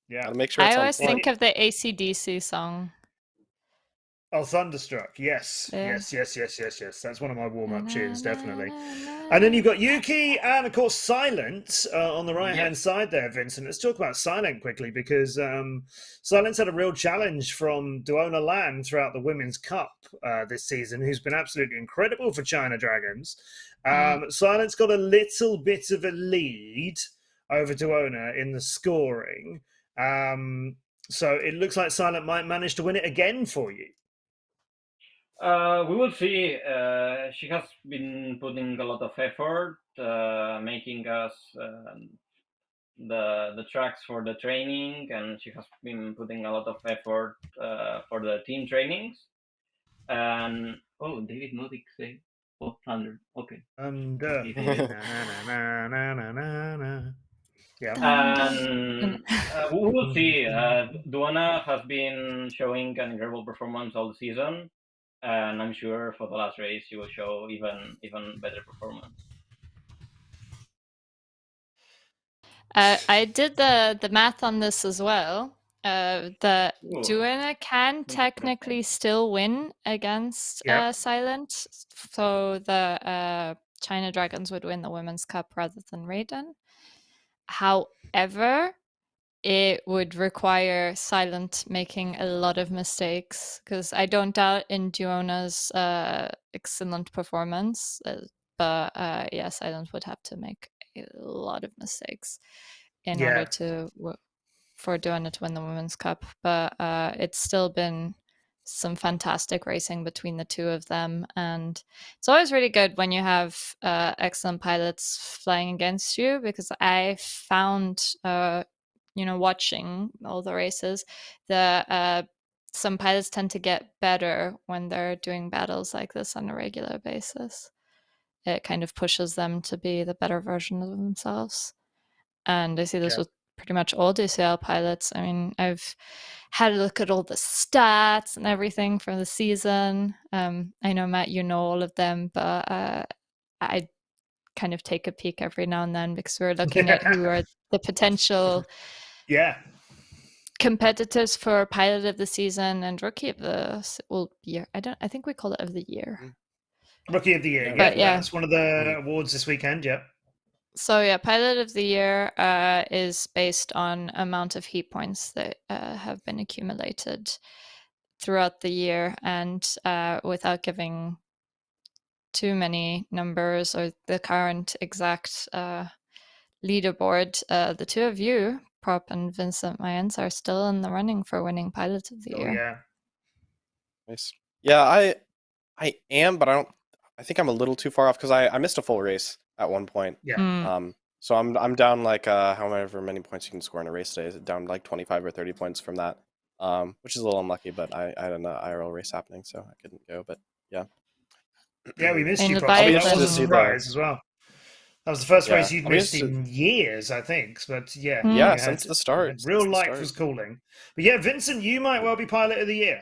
Yeah. Gotta make sure I always think of the AC/DC song. Oh, Thunderstruck. Yes. Yes. That's one of my warm-up tunes, definitely. And then you've got Yuki and, of course, Silent on the right-hand side there, Vincent. Let's talk about Silent quickly, because Silent's had a real challenge from Duona Lan throughout the Women's Cup this season, who's been absolutely incredible for China Dragons. Silent's got a little bit of a lead over Duona in the scoring. So it looks like Silent might manage to win it again for you. We will see. She has been putting a lot of effort, making us the tracks for the training, and she has been putting a lot of effort for the team trainings. And David Modic say, "Oh, Thunder." Okay. Thunder. Yeah. And we will see. Duona has been showing an incredible performance all the season, and I'm sure for the last race she will show even better performance. I did the math on this as well. The Duona can technically still win against Silent, so the China Dragons would win the Women's Cup rather than Raiden. However, it would require Silent making a lot of mistakes, because I don't doubt in Duona's excellent performance, but Silent would have to make a lot of mistakes in order for Duona to win the Women's Cup. But it's still been some fantastic racing between the two of them, and it's always really good when you have excellent pilots flying against you, because I found watching all the races, some pilots tend to get better when they're doing battles like this on a regular basis. it kind of pushes them to be the better version of themselves. And I see this with pretty much all DCL pilots. I mean, I've had a look at all the stats and everything from the season. I know, Matt, you know all of them, but I kind of take a peek every now and then because we're looking at who are the potential competitors for pilot of the season and rookie of the year. I think we call it of the year. Rookie of the year. But that's one of the awards this weekend. So yeah, pilot of the year is based on amount of heat points that have been accumulated throughout the year, and without giving too many numbers or the current exact leaderboard, the two of you, Prop and Vicent Mayans, are still in the running for winning pilot of the year. Yeah. Nice. Yeah, I am, but I think I'm a little too far off because I missed a full race at one point. So I'm down like however many points you can score in a race today. Is it down like 25 or 30 points from that? Which is a little unlucky, but I had an IRL race happening, so I couldn't go. But yeah. Yeah, we missed you. I'll be That interested was to see a surprise as well. That was the first race you'd missed in years, I think. But yeah, since the start. Real life was calling. But yeah, Vicent, you might well be pilot of the year.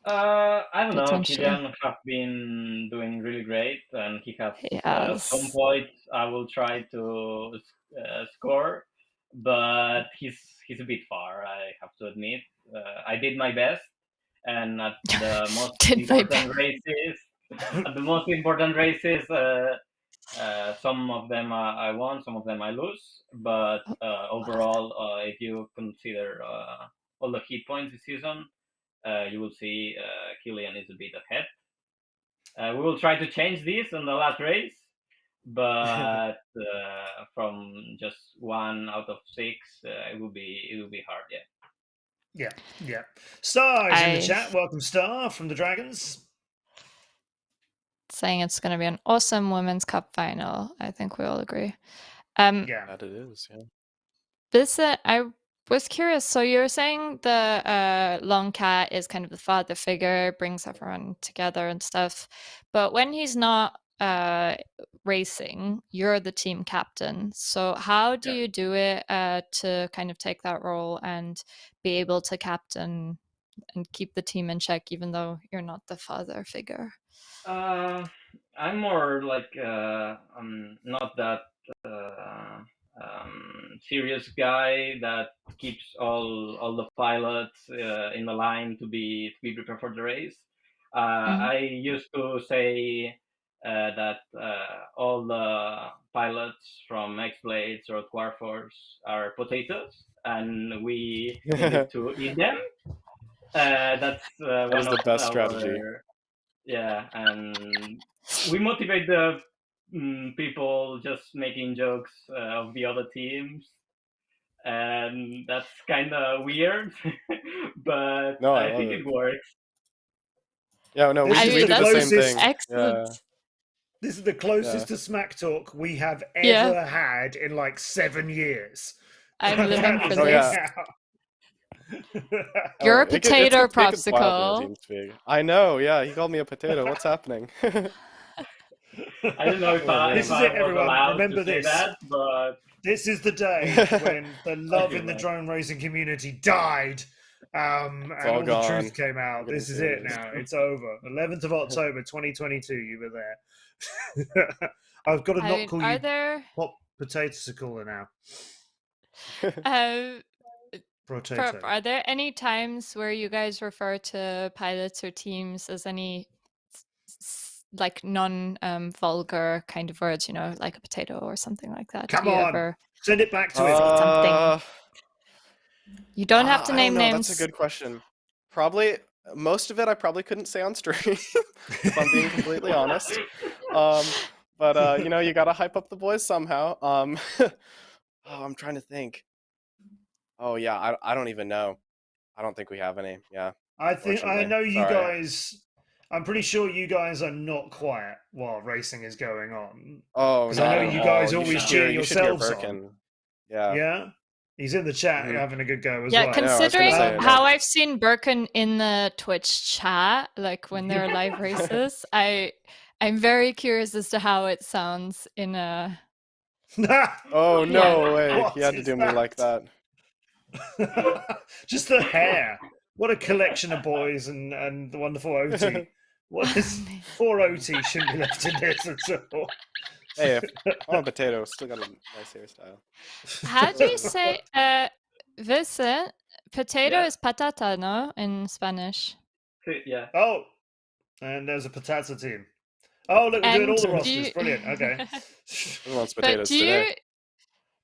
I don't know. Kilian has been doing really great, and he has at some point I will try to score, but he's a bit far. I have to admit. I did my best, and at the most important races, some of them I won, some of them I lose. But overall, if you consider all the hit points this season, you will see Kilian is a bit ahead. We will try to change this in the last race, but from just 1 out of 6, it will be hard. Yeah. Star is in the chat. Welcome, Star from the Dragons. Saying it's going to be an awesome Women's Cup final. I think we all agree. That it is. Yeah. Vicent, I was curious. So you're saying the long cat is kind of the father figure, brings everyone together and stuff. But when he's not racing, you're the team captain. So how do you do it to kind of take that role and be able to captain and keep the team in check, even though you're not the father figure? I'm more like I'm not that serious guy that keeps all the pilots in the line to be prepared for the race. I used to say that all the pilots from X-Blades or Quarforce are potatoes, and we need to eat them. That's one of the best strategy. Yeah, and we motivate the people just making jokes of the other teams, and that's kind of weird, but no, I think it works. Yeah, no, we do the same thing. Excellent. Yeah. This is the closest to smack talk we have ever had in like 7 years. I'm living for this. You're a potato, Propsicle. I know, yeah. He called me a potato. What's happening? I don't know if this is it, everyone. Remember this. That, but... This is the day when the love in the drone racing community died. And all the truth came out. This is it now. It's over. 11th of October, 2022. You were there. I've got to not call you Pop Potato now. Prop, are there any times where you guys refer to pilots or teams as any like non-vulgar kind of words, like a potato or something like that? Come on, send it back to him. Something. You don't have to name names. That's a good question. Probably most of it I probably couldn't say on stream, if I'm being completely honest. But you gotta hype up the boys somehow. I'm trying to think. Oh yeah, I don't even know. I don't think we have any. Yeah. I know you guys. I'm pretty sure you guys are not quiet while racing is going on. Oh, because I know you guys always cheer yourselves on. Yeah. Yeah. He's in the chat having a good go as well. Yeah, considering how I've seen Birkin in the Twitch chat, like when there are live races, I I'm very curious as to how it sounds in a. Oh no way! What He had to is do me like that. Just the hair. What a collection of boys and the wonderful OT. What is poor OT shouldn't be left in this at all. Hey, if I'm a potato, still got a nice hairstyle. How do you say Vicent? Potato Yeah. is patata, no, in Spanish. Yeah. Oh, and there's a patata team. Oh, look, we're doing all the rosters. Brilliant. Okay. Everyone wants But potatoes do today.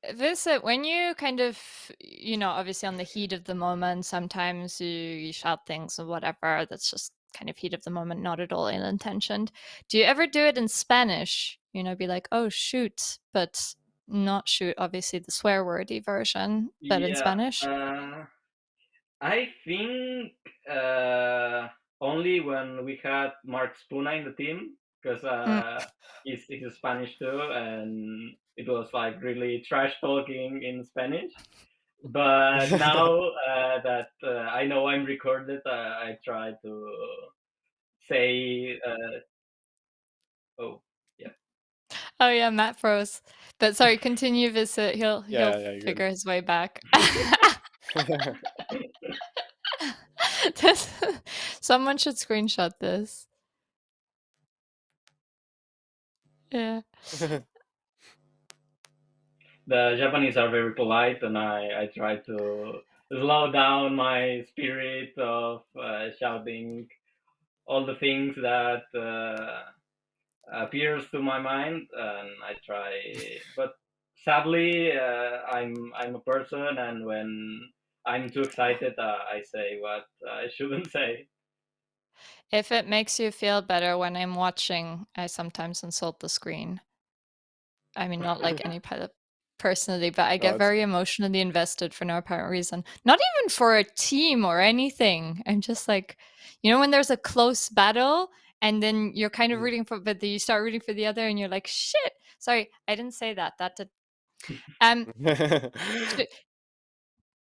you, Vicent, when you kind of, obviously on the heat of the moment, sometimes you shout things or whatever, that's just kind of heat of the moment, not at all ill-intentioned. Do you ever do it in Spanish? Be like, oh, shoot, but not shoot, obviously the swear wordy version, but in Yeah. Spanish? I think only when we had Mark Spuna in the team, because he's Spanish too, and it was like really trash talking in Spanish. But now that I know I'm recorded, I try to say, oh yeah. Oh yeah, Matt froze. But sorry, continue Visit. He'll Yeah, you're figure his way back. good. This, someone should screenshot this. Yeah. The Japanese are very polite, and I try to slow down my spirit of shouting all the things that appears to my mind, and I try. But sadly, I'm a person, and when I'm too excited, I say what I shouldn't say. If it makes you feel better when I'm watching, I sometimes insult the screen. I mean, not like any pilot personally, but I No, get very emotionally invested for no apparent reason. Not even for a team or anything. I'm just like, when there's a close battle and then you're kind of rooting for, but then you start rooting for the other and you're like, shit. Sorry, I didn't say that. That did.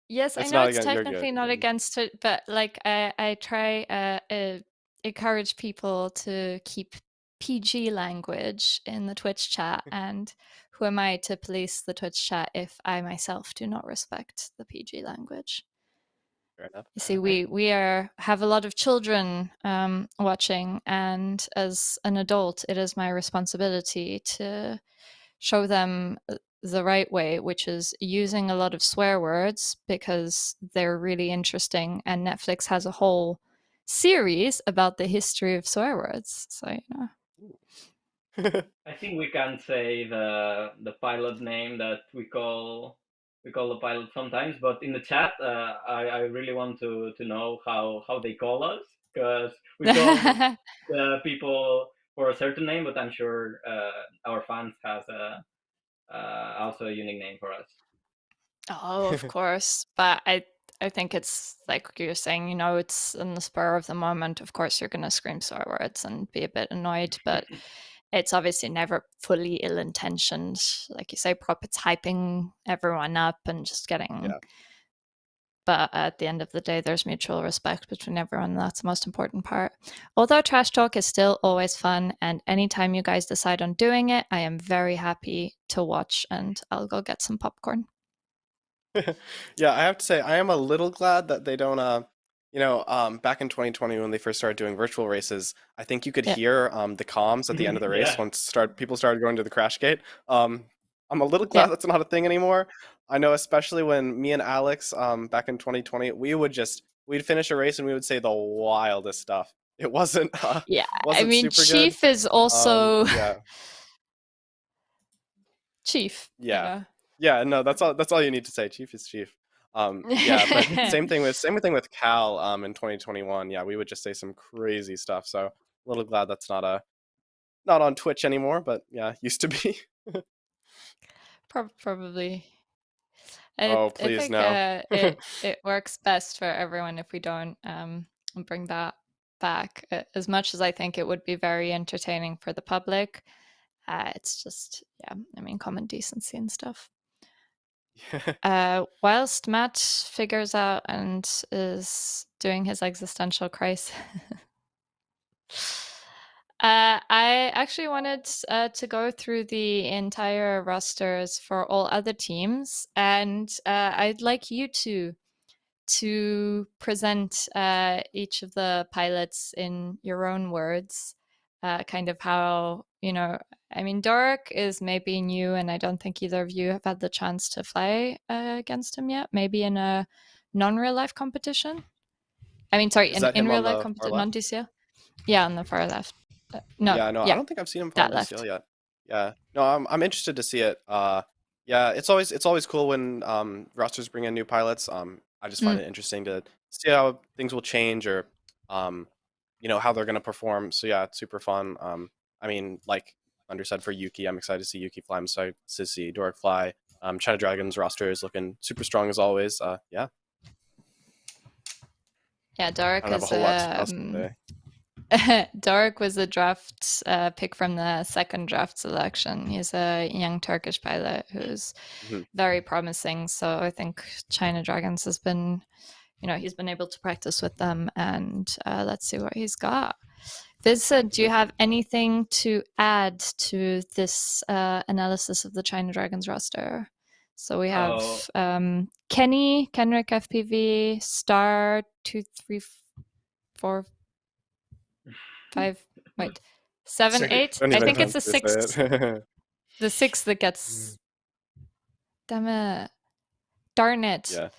Yes, I it's know not it's again. You're good. technically not against it, but like I try encourage people to keep PG language in the Twitch chat, and who am I to police the Twitch chat if I myself do not respect the PG language? Fair enough. You see, we have a lot of children watching, and as an adult, it is my responsibility to show them the right way, which is using a lot of swear words because they're really interesting. And Netflix has a whole series about the history of swear words. So, I think we can say the pilot name that we call the pilot sometimes, but in the chat, I really want to know how they call us, because we call the people for a certain name, but I'm sure our fans has also a unique name for us. Oh, of course. But I think it's like you're saying, it's in the spur of the moment. Of course, you're going to scream swear words and be a bit annoyed, but it's obviously never fully ill-intentioned. Like you say, it's hyping everyone up and just getting. Yeah. But at the end of the day, there's mutual respect between everyone. That's the most important part. Although trash talk is still always fun, and anytime you guys decide on doing it, I am very happy to watch, and I'll go get some popcorn. Yeah, I have to say I am a little glad that they don't back in 2020 when they first started doing virtual races, I think you could hear the comms at the end of the race once people started going to the crash gate. I'm a little glad that's not a thing anymore. I know, especially when me and Alex back in 2020, we'd finish a race and we would say the wildest stuff. It wasn't I mean, super Chief good. is also Yeah. Chief. Yeah. Yeah, no, that's all you need to say. Chief is chief. Yeah, but same thing with Cal in 2021. Yeah, we would just say some crazy stuff. So a little glad that's not on Twitch anymore, but yeah, used to be. Probably. Oh, I please think no. it works best for everyone if we don't bring that back. As much as I think it would be very entertaining for the public, it's just I mean, common decency and stuff. Whilst Matt figures out and is doing his existential crisis, I actually wanted to go through the entire rosters for all other teams, and I'd like you to present each of the pilots in your own words, kind of how, I mean, Dork is maybe new, and I don't think either of you have had the chance to fly against him yet, maybe in a non-real life competition. I mean, sorry, in real life competition, non-DCL. Yeah, on the far left. No, yeah, no, I don't think I've seen him fly DCL yet. Yeah, no, I'm interested to see it. Yeah, it's always cool when rosters bring in new pilots. I just find it interesting to see how things will change, or how they're gonna perform. So yeah, it's super fun. I mean, like Thunder said, for Yuki, I'm excited to see Yuki fly. I'm excited to see Dork fly. China Dragon's roster is looking super strong as always. Yeah. Yeah, Dork I don't have a whole lot else to say. Dork was a draft pick from the second draft selection. He's a young Turkish pilot who's very promising. So I think China Dragons has been, he's been able to practice with them, and let's see what he's got. Vicent, do you have anything to add to this analysis of the China Dragons roster? So we have Kenny, Kenrick FPV, Star 2, 3, 4, 5, wait, 7, 8. I think it's the 6th. The 6th that gets. Damn it! Darn it! Yeah.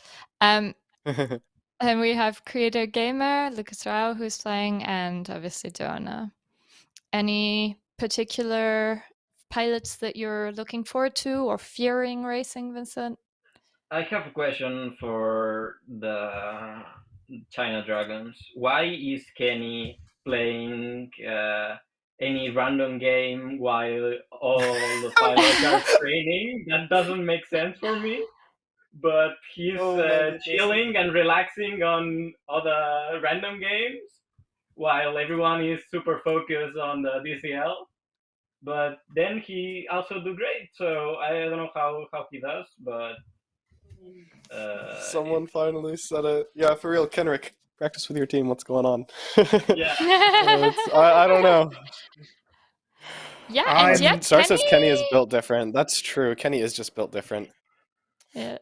And we have Creator Gamer, Lucas Rao, who's playing, and obviously Joanna. Any particular pilots that you're looking forward to or fearing racing, Vicent? I have a question for the China Dragons. Why is Kenny playing any random game while all the pilots are training? That doesn't make sense for me. But he's chilling and relaxing on other random games while everyone is super focused on the DCL. But then he also do great. So I don't know how he does, but someone finally said it. Yeah, for real, Kenrick, practice with your team. What's going on? Yeah. I don't know. Yeah, and yet Star says Kenny is built different. That's true. Kenny is just built different. Yeah.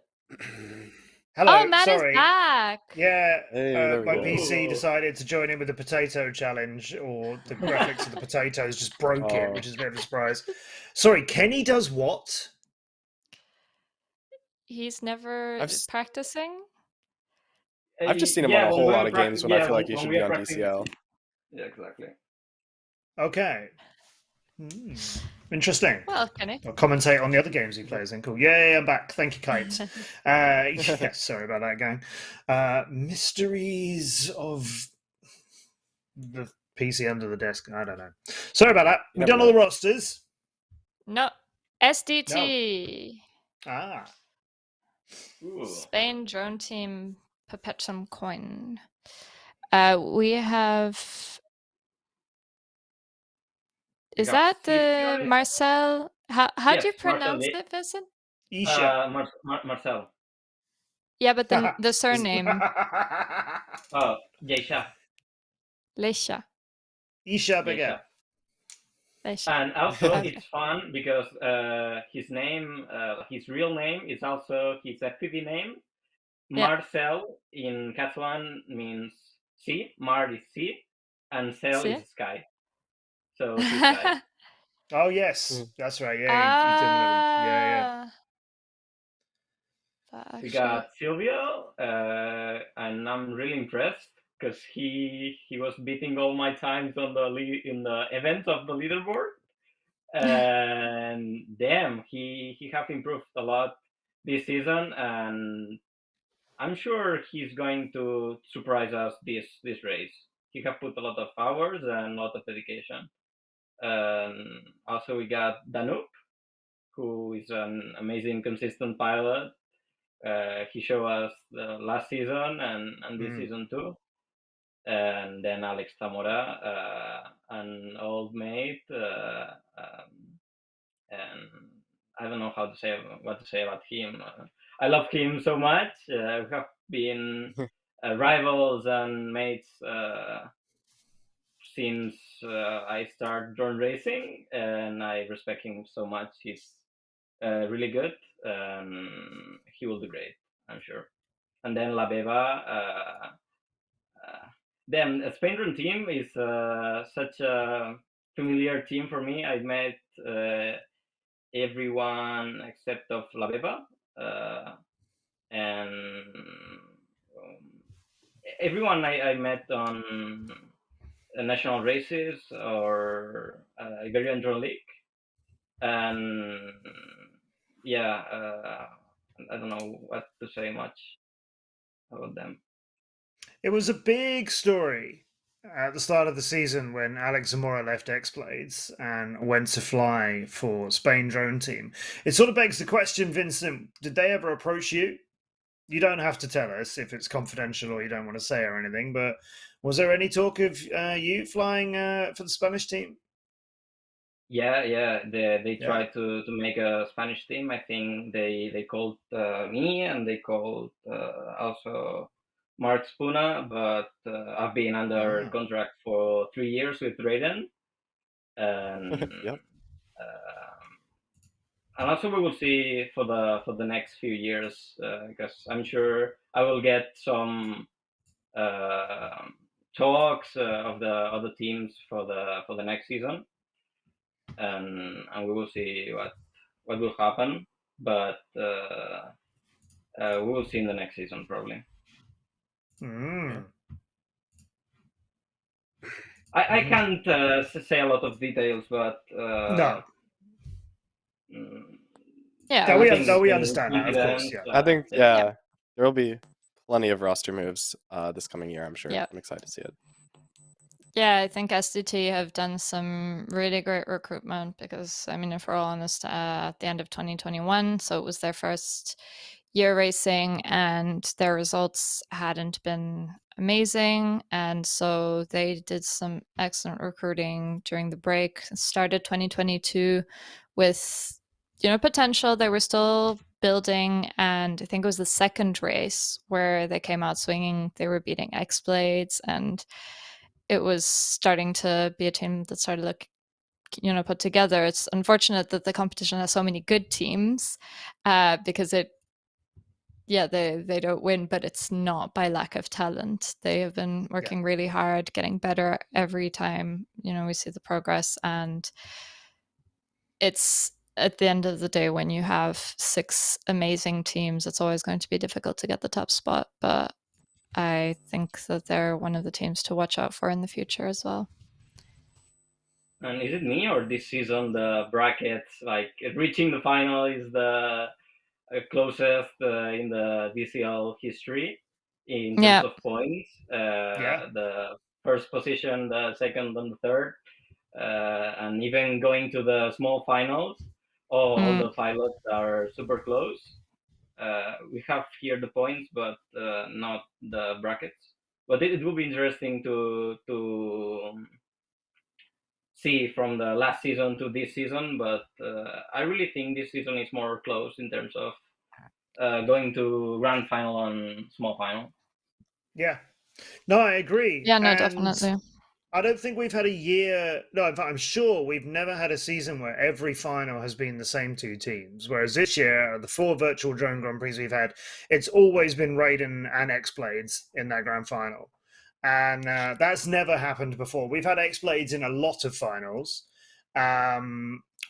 Hello, oh, Matt sorry. is back. Yeah, hey, my PC decided to join in with the potato challenge, or the graphics of the potatoes just broke it, which is a bit of a surprise. Sorry, Kenny does what? He's never practicing? I've just seen him on a whole lot of games when I feel like he should be on DCL. Yeah, exactly. Okay. Interesting. Well, Kenny. I'll commentate on the other games he plays in. Cool. Yeah, I'm back. Thank you, Kite. Yeah, sorry about that, gang. Mysteries of the PC under the desk. I don't know. Sorry about that. We've done all the rosters. No. SDT. No. Ah. Ooh. Spain drone team Perpetuum coin. We have. Is that the Marcel? How do you pronounce it, Vicent? Isha. Marcel. Yeah, but then the surname. Oh, Geisha. Leisha. Isha Baguette. And also, it's fun because his name, his real name is also his FPV name. Marcel in Catalan means sea. Mar is sea, and cel is sky. So he's sky. Oh yes, that's right. Yeah, We got Silvio, and I'm really impressed because he was beating all my times on in the events of the leaderboard, and damn, he have improved a lot this season, and I'm sure he's going to surprise us this race. He have put a lot of hours and a lot of dedication. Also, we got Danube, who is an amazing, consistent pilot. He showed us last season and this season too. And then Alex Zamora, an old mate, and I don't know what to say about him. I love him so much. We have been rivals and mates since I started drone racing, and I respect him so much. He's really good. He will do great, I'm sure. And then La Beba, then a Spain drone team is such a familiar team for me. I met everyone except of La Beba, and everyone I met on national races or Iberian Drone League, and yeah, I don't know what to say much about them. It was a big story at the start of the season when Alex Zamora left X-Blades and went to fly for Spain drone team. It sort of begs the question, Vincent, did they ever approach you? You don't have to tell us if it's confidential or you don't want to say or anything, but was there any talk of you flying for the Spanish team? Yeah. They tried to make a Spanish team. I think they called me, and they called also Mark Spuna, but I've been under contract for 3 years with Raiden, and Yep. And also we will see for the next few years, because I'm sure I will get some talks of the other teams for the next season, and we will see what will happen, but we will see in the next season probably. Mm. I can't say a lot of details, but no. Yeah, we understand that, of course. Yeah, I think there will be plenty of roster moves this coming year. I'm sure. Yep. I'm excited to see it. Yeah, I think SDT have done some really great recruitment because, I mean, if we're all honest, at the end of 2021, so it was their first year racing and their results hadn't been amazing. And so they did some excellent recruiting during the break, started 2022 with, potential. They were still building, and I think it was the second race where they came out swinging. They were beating X-Blades, and it was starting to be a team that started look, put together. It's unfortunate that the competition has so many good teams, because they don't win, but it's not by lack of talent. They have been working really hard, getting better every time. We see the progress, and it's at the end of the day when you have 6 amazing teams, it's always going to be difficult to get the top spot. But I think that they're one of the teams to watch out for in the future as well. And is it me, or this season the brackets, like reaching the final is the closest in the DCL history in terms of points? The first position, the second, and the third, and even going to the small finals, all the pilots are super close. We have here the points, but not the brackets. But it will be interesting to see from the last season to this season. But I really think this season is more close in terms of going to grand final and small final. Yeah. No, I agree. Yeah, no, definitely. I don't think we've had a year. No, in fact, I'm sure we've never had a season where every final has been the same 2 teams. Whereas this year, the 4 virtual drone Grand Prix we've had, it's always been Raiden and X-Blades in that grand final. And that's never happened before. We've had X-Blades in a lot of finals.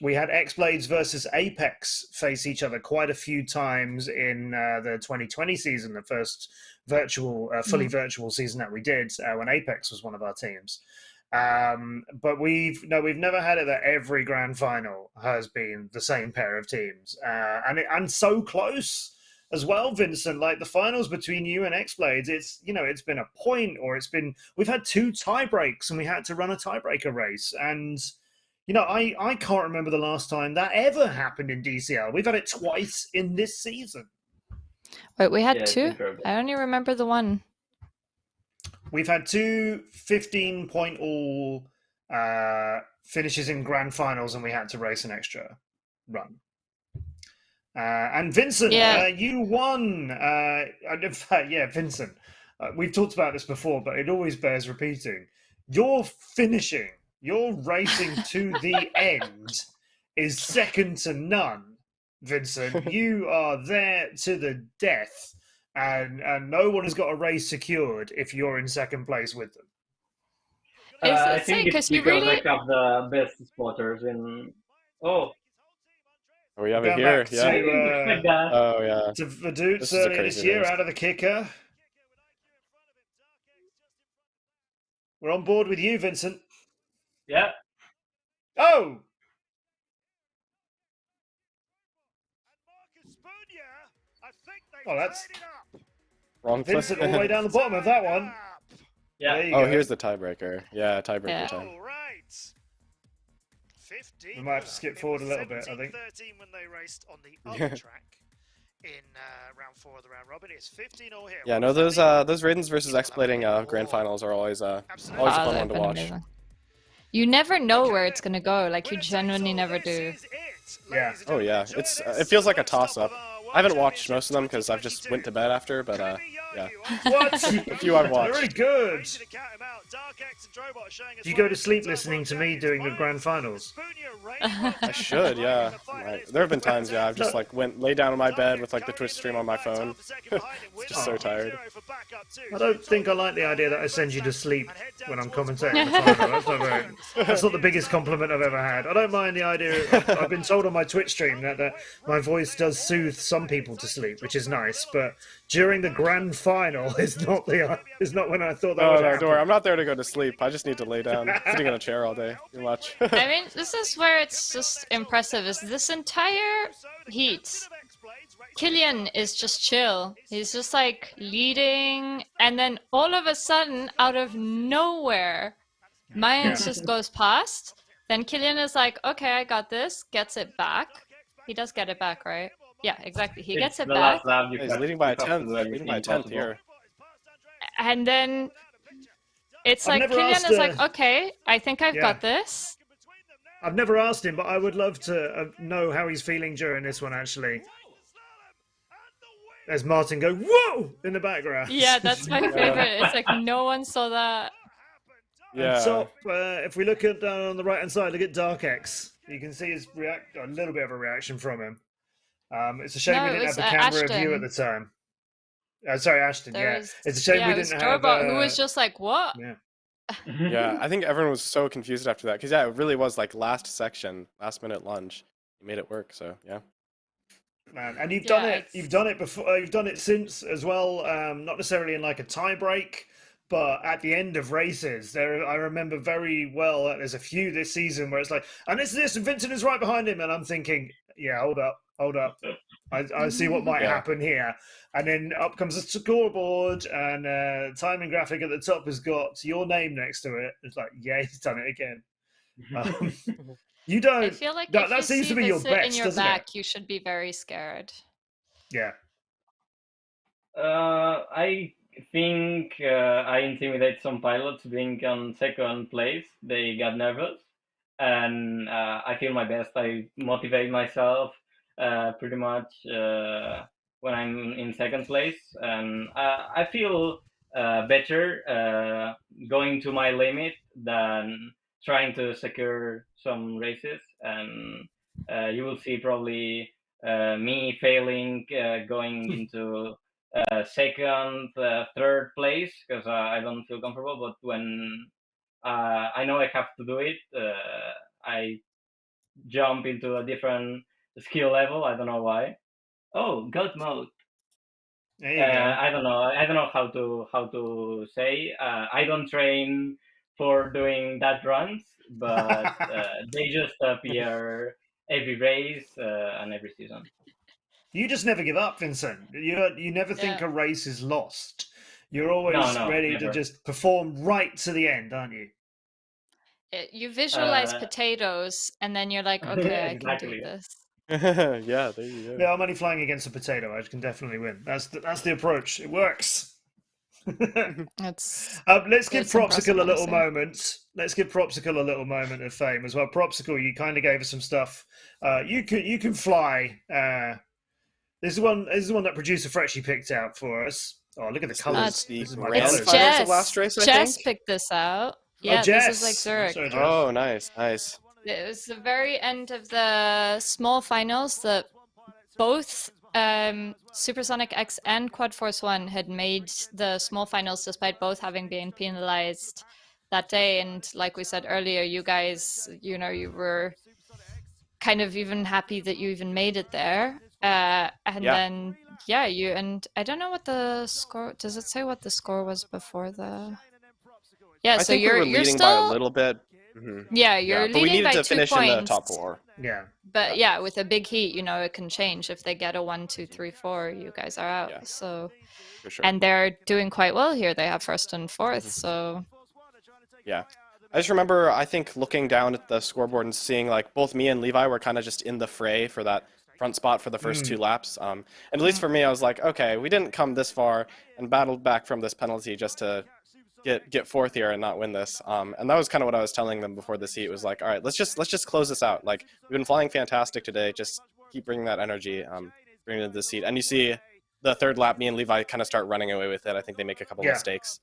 We had X-Blades versus Apex face each other quite a few times in the 2020 season, the first fully virtual season that we did when Apex was one of our teams. But we've never had it that every grand final has been the same pair of teams, and so close as well, Vincent. Like the finals between you and X-Blades, it's been a point, or we've had 2 tie breaks and we had to run a tiebreaker race, and I can't remember the last time that ever happened in DCL. We've had it twice in this season. Wait, we had 2? I only remember the one. We've had 2 15-point all finishes in grand finals, and we had to race an extra run. And Vincent, you won. In fact, Vincent, we've talked about this before, but it always bears repeating. Your finishing, your racing to the end is second to none, Vicent. You are there to the death, and no one has got a race secured if you're in second place with them. I think it's because really... I have the best spotters in. Oh, we have it here. Yeah. I didn't expect that. Oh yeah. To Vaduz earlier this year, out of the kicker. We're on board with you, Vicent. Yeah. Oh! Oh, that's wrong. Vicent all the way down the bottom of that one. Yeah. Oh, here's the tiebreaker. Yeah, tiebreaker time. We might have to skip forward a little bit, I think. 13 when they raced on the other track in round 4 of the round robin. It's 15 all here. Yeah, no, those Raidens versus X-Blading grand finals are always a fun one to watch. Amazing. You never know where it's gonna go. Like, you genuinely never do. Yeah. Oh yeah, it feels like a toss-up. I haven't watched most of them because I've just went to bed after, but yeah. What? A few I've watched. Very good. Do you go to sleep listening to me doing the grand finals? I should, yeah. There have been times, yeah, I've just like lay down on my bed with like the Twitch stream on my phone. Just so tired. I don't think I like the idea that I send you to sleep when I'm commentating the final. That's not the biggest compliment I've ever had. I don't mind the idea. I've been told on my Twitch stream that my voice does soothe some people to sleep, which is nice, but during the grand final is not when I thought that would happen. Don't worry, I'm not there to go to sleep. I just need to lay down, sitting in a chair all day. Too much. I mean, this is where it's just impressive, is this entire heat, Killian is just chill. He's just like leading, and then all of a sudden, out of nowhere, Mayans just goes past. Then Killian is like, okay, I got this, gets it back. He does get it back, right? Yeah, exactly. He gets it back. He's leading by a 10th. Leading by a 10th here. And then it's like Killian is like, okay, I think I've got this. I've never asked him, but I would love to know how he's feeling during this one, actually. There's Martin go, whoa, in the background. Yeah, that's my favorite. It's like no one saw that. Yeah. And top, if we look at on the right-hand side, look at Dark X. You can see his a little bit of a reaction from him. It's a shame we didn't have the camera view at the time. Sorry, Ashton. It's a shame we didn't have. Who was just like, what? Yeah. Yeah, I think everyone was so confused after that because it really was like last minute lunge. You made it work, so yeah. Man, and you've done it. You've done it before. You've done it since as well. Not necessarily in like a tie break, but at the end of races, I remember very well that there's a few this season where it's like, and it's this, and Vicent is right behind him, and I'm thinking, yeah, hold up. I see what might happen here. And then up comes the scoreboard, and timing graphic at the top has got your name next to it. It's like, yeah, he's done it again. You don't. I feel like that seems to be your best, in your back, you should be very scared. Yeah. I think I intimidate some pilots being on second place. They got nervous, and I feel my best. I motivate myself pretty much when I'm in second place, and I feel better going to my limit than trying to secure some races. And you will see probably me failing going into second, third place because I don't feel comfortable. But when I know I have to do it, I jump into a different skill level. I don't know why. Oh, God mode. I don't know. I don't know how to say. I don't train for doing that runs, but they just appear every race and every season. You just never give up, Vicent. You never think a race is lost. You're always ready to just perform right to the end, aren't you? You visualize potatoes, and then you're like, okay, I can do this. Yeah, there you go. Yeah, I'm only flying against a potato. I can definitely win. That's the approach. It works. Let's give Propsicle a little moment. Let's give Propsicle a little moment of fame as well. Propsicle, you kind of gave us some stuff. You can fly. This is one that producer Fretshy picked out for us. Oh, look at the colours. It's Jess. Jess picked this out Yeah, Jess. this is like Zurich. Sorry, Jess. Oh, nice, nice. It was the very end of the small finals that both Supersonic X and Quad Force 1 had made the small finals despite both having been penalized that day. And like we said earlier, you guys, you know, you were kind of even happy that you even made it there. And then, yeah, you, and I don't know what the score, does it say what the score was before the... Yeah, I so think we were leading still... by a little bit. Yeah, you're leading but we needed by to 2 finish points. in the top 4. Yeah. But yeah, with a big heat, you know, it can change. If they get a 1, 2, 3, 4, you guys are out. Yeah. So, For sure. and they're doing quite well here. They have 1st and 4th. So, yeah. I just remember, I think, looking down at the scoreboard and seeing like both me and Levi were kind of just in the fray for that front spot for the first 2 laps. And at least for me, I was like, okay, we didn't come this far and battled back from this penalty just to get 4th here and not win this. And that was kind of what I was telling them before this heat. Was like, all right, let's just close this out. Like, we've been flying fantastic today. Just keep bringing that energy, bringing it to this heat. And you see the 3rd lap, me and Levi kind of start running away with it. I think they make a couple mistakes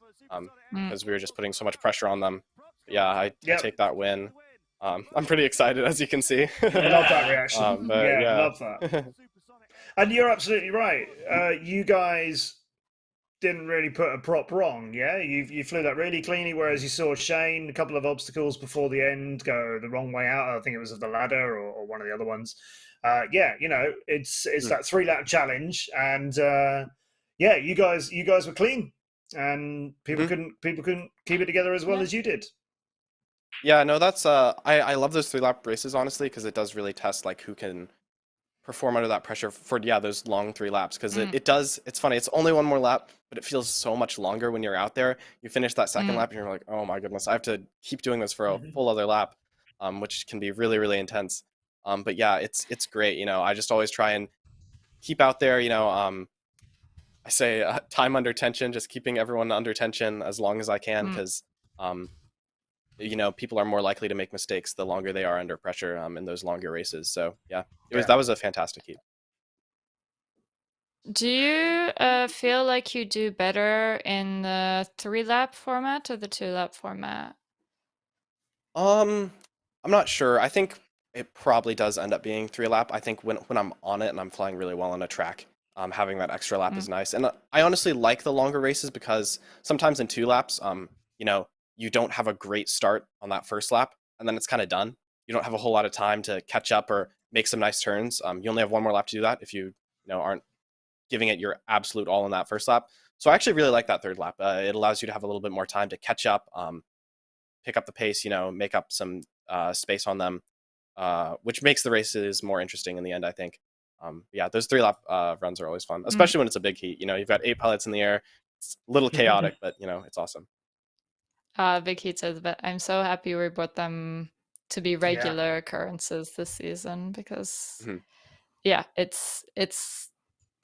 because we were just putting so much pressure on them. But yeah, I take that win. I'm pretty excited, as you can see. Love that reaction. Yeah, love that. And you're absolutely right. You guys didn't really put a prop wrong, yeah? You flew that really cleanly, whereas you saw Shane, a couple of obstacles before the end, go the wrong way out. I think it was of the ladder or one of the other ones. Yeah, you know, it's that 3-lap challenge, and yeah, you guys were clean, and people couldn't keep it together as well as you did. Yeah, no, that's I love those 3-lap races, honestly, because it does really test like who can perform under that pressure for those long 3 laps, because it's funny, it's only 1 more lap, but it feels so much longer when you're out there. You finish that 2nd lap and you're like, oh my goodness, I have to keep doing this for a full other lap, which can be really, really intense. But yeah, it's great. You know, I just always try and keep out there, you know, I say time under tension, just keeping everyone under tension as long as I can, because you know, people are more likely to make mistakes the longer they are under pressure in those longer races. So yeah, that was a fantastic heat. do you feel like you do better in the 3-lap format or the 2-lap format? I'm not sure. I think it probably does end up being 3-lap. I think when I'm on it and I'm flying really well on a track, having that extra lap is nice. And I honestly like the longer races, because sometimes in 2 laps, you know, you don't have a great start on that 1st lap, and then it's kind of done. You don't have a whole lot of time to catch up or make some nice turns. You only have 1 more lap to do that if you know aren't giving it your absolute all in that 1st lap. So I actually really like that 3rd lap. It allows you to have a little bit more time to catch up, pick up the pace, you know, make up some space on them, which makes the races more interesting in the end, I think. Yeah, those 3-lap runs are always fun, especially when it's a big heat. You know, you've got 8 pilots in the air. It's a little chaotic, but you know, it's awesome. Big Heat says, but I'm so happy we brought them to be regular occurrences this season, because yeah, it's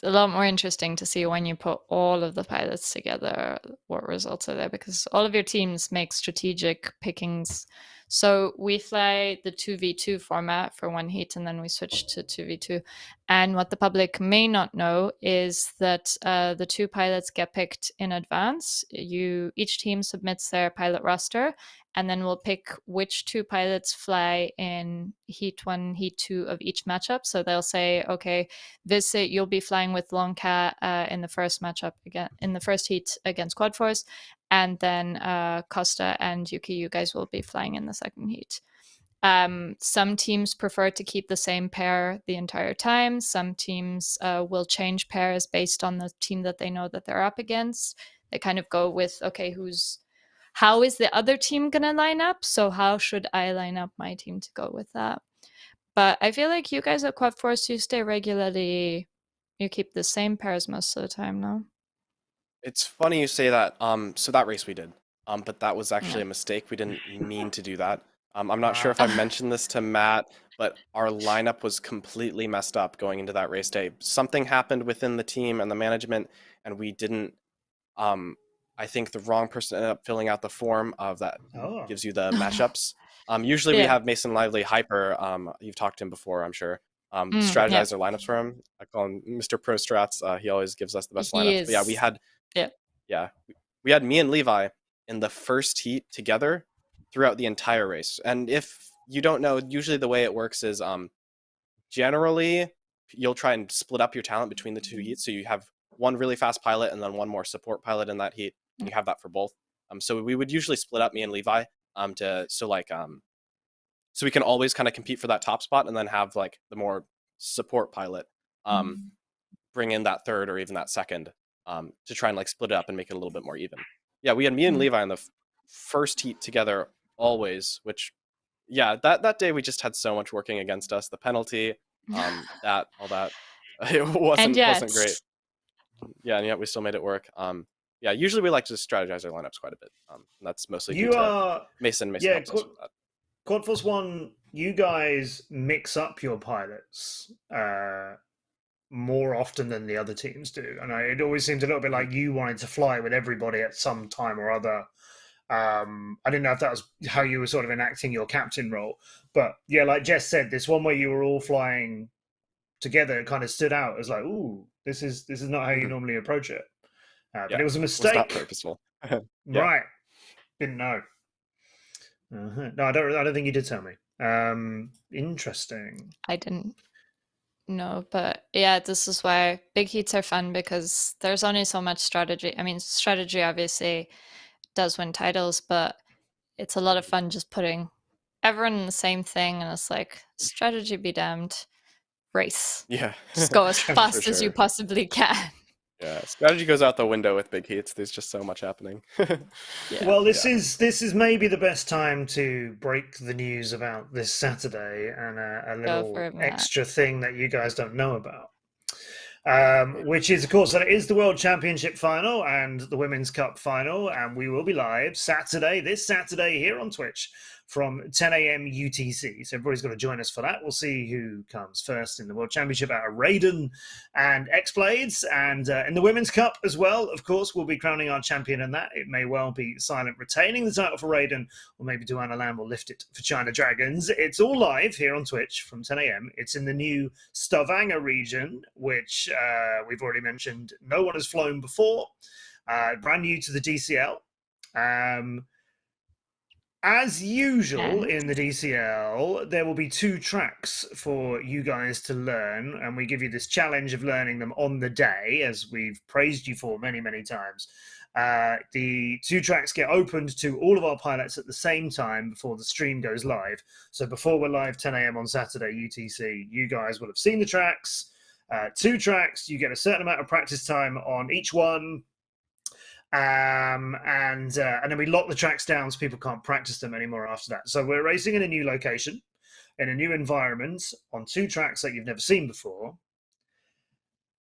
a lot more interesting to see when you put all of the pilots together what results are there, because all of your teams make strategic pickings. So we fly the 2v2 format for 1 heat, and then we switch to 2v2. And what the public may not know is that the 2 pilots get picked in advance. Each team submits their pilot roster, and then we'll pick which 2 pilots fly in heat 1, heat 2 of each matchup. So they'll say, okay, Vicent, you'll be flying with Longcat in the first matchup in the first heat against Quad Force, and then Costa and Yuki, you guys will be flying in the 2nd heat. Some teams prefer to keep the same pair the entire time. Some teams will change pairs based on the team that they know that they're up against. They kind of go with, okay, how is the other team going to line up? So how should I line up my team to go with that? But I feel like you guys at Quad Force, you stay regularly, you keep the same pairs most of the time, no? It's funny you say that. So that race we did, but that was actually a mistake. We didn't mean to do that. I'm not sure if I mentioned this to Matt, but our lineup was completely messed up going into that race day. Something happened within the team and the management, and we didn't. I think the wrong person ended up filling out the form of that gives you the matchups. Usually we have Mason Lively Hyper. You've talked to him before, I'm sure. Strategize their lineups for him. I call him Mr. Pro Strats. He always gives us the best lineups. But yeah, we had we had me and Levi in the first heat together, throughout the entire race. And if you don't know, usually the way it works is generally you'll try and split up your talent between the two heats. So you have one really fast pilot and then one more support pilot in that heat, and you have that for both. So we would usually split up, me and Levi, so we can always kind of compete for that top spot, and then have like the more support pilot bring in that third or even that second, to try and like split it up and make it a little bit more even. Yeah, we had me and Levi in the first heat together always, which that day we just had so much working against us. The penalty, that all that, it wasn't great. Yeah, and yet we still made it work. Yeah, usually we like to strategize our lineups quite a bit. And that's mostly due to Mason. Mason helps us with that. Quad Force 1, you guys mix up your pilots more often than the other teams do. And it always seemed a little bit like you wanted to fly with everybody at some time or other. I didn't know if that was how you were sort of enacting your captain role. But yeah, like Jess said, this one where you were all flying together kind of stood out as like, ooh, this is not how you normally approach it. But it was a mistake. It was not purposeful. Right. Didn't know. No, I don't think you did tell me. Interesting. I didn't know, but yeah, this is why big heats are fun, because there's only so much strategy. I mean, strategy obviously does win titles, but it's a lot of fun just putting everyone in the same thing, and it's like, strategy be damned, race. Yeah. Just go as fast as you possibly can. Yeah, strategy goes out the window with big heats. There's just so much happening. Well, this is maybe the best time to break the news about this Saturday and a little extra thing that you guys don't know about. Which is, of course, that it is the World Championship final and the Women's Cup final, and we will be live this Saturday here on Twitch from 10 a.m. UTC. So everybody's got to join us for that. We'll see who comes first in the World Championship out of Raiden and X-Blades. And in the Women's Cup as well, of course, we'll be crowning our champion in that. It may well be Silent retaining the title for Raiden, or maybe Duana Lamb will lift it for China Dragons. It's all live here on Twitch from 10 a.m. It's in the new Stavanger region, which we've already mentioned no one has flown before. Brand new to the DCL. As usual in the DCL, there will be 2 tracks for you guys to learn, and we give you this challenge of learning them on the day, as we've praised you for many, many times. The 2 tracks get opened to all of our pilots at the same time before the stream goes live. So before we're live 10 a.m. on Saturday UTC, you guys will have seen the tracks. 2 tracks, you get a certain amount of practice time on each one. And then we lock the tracks down so people can't practice them anymore after that. So we're racing in a new location, in a new environment, on 2 tracks that you've never seen before.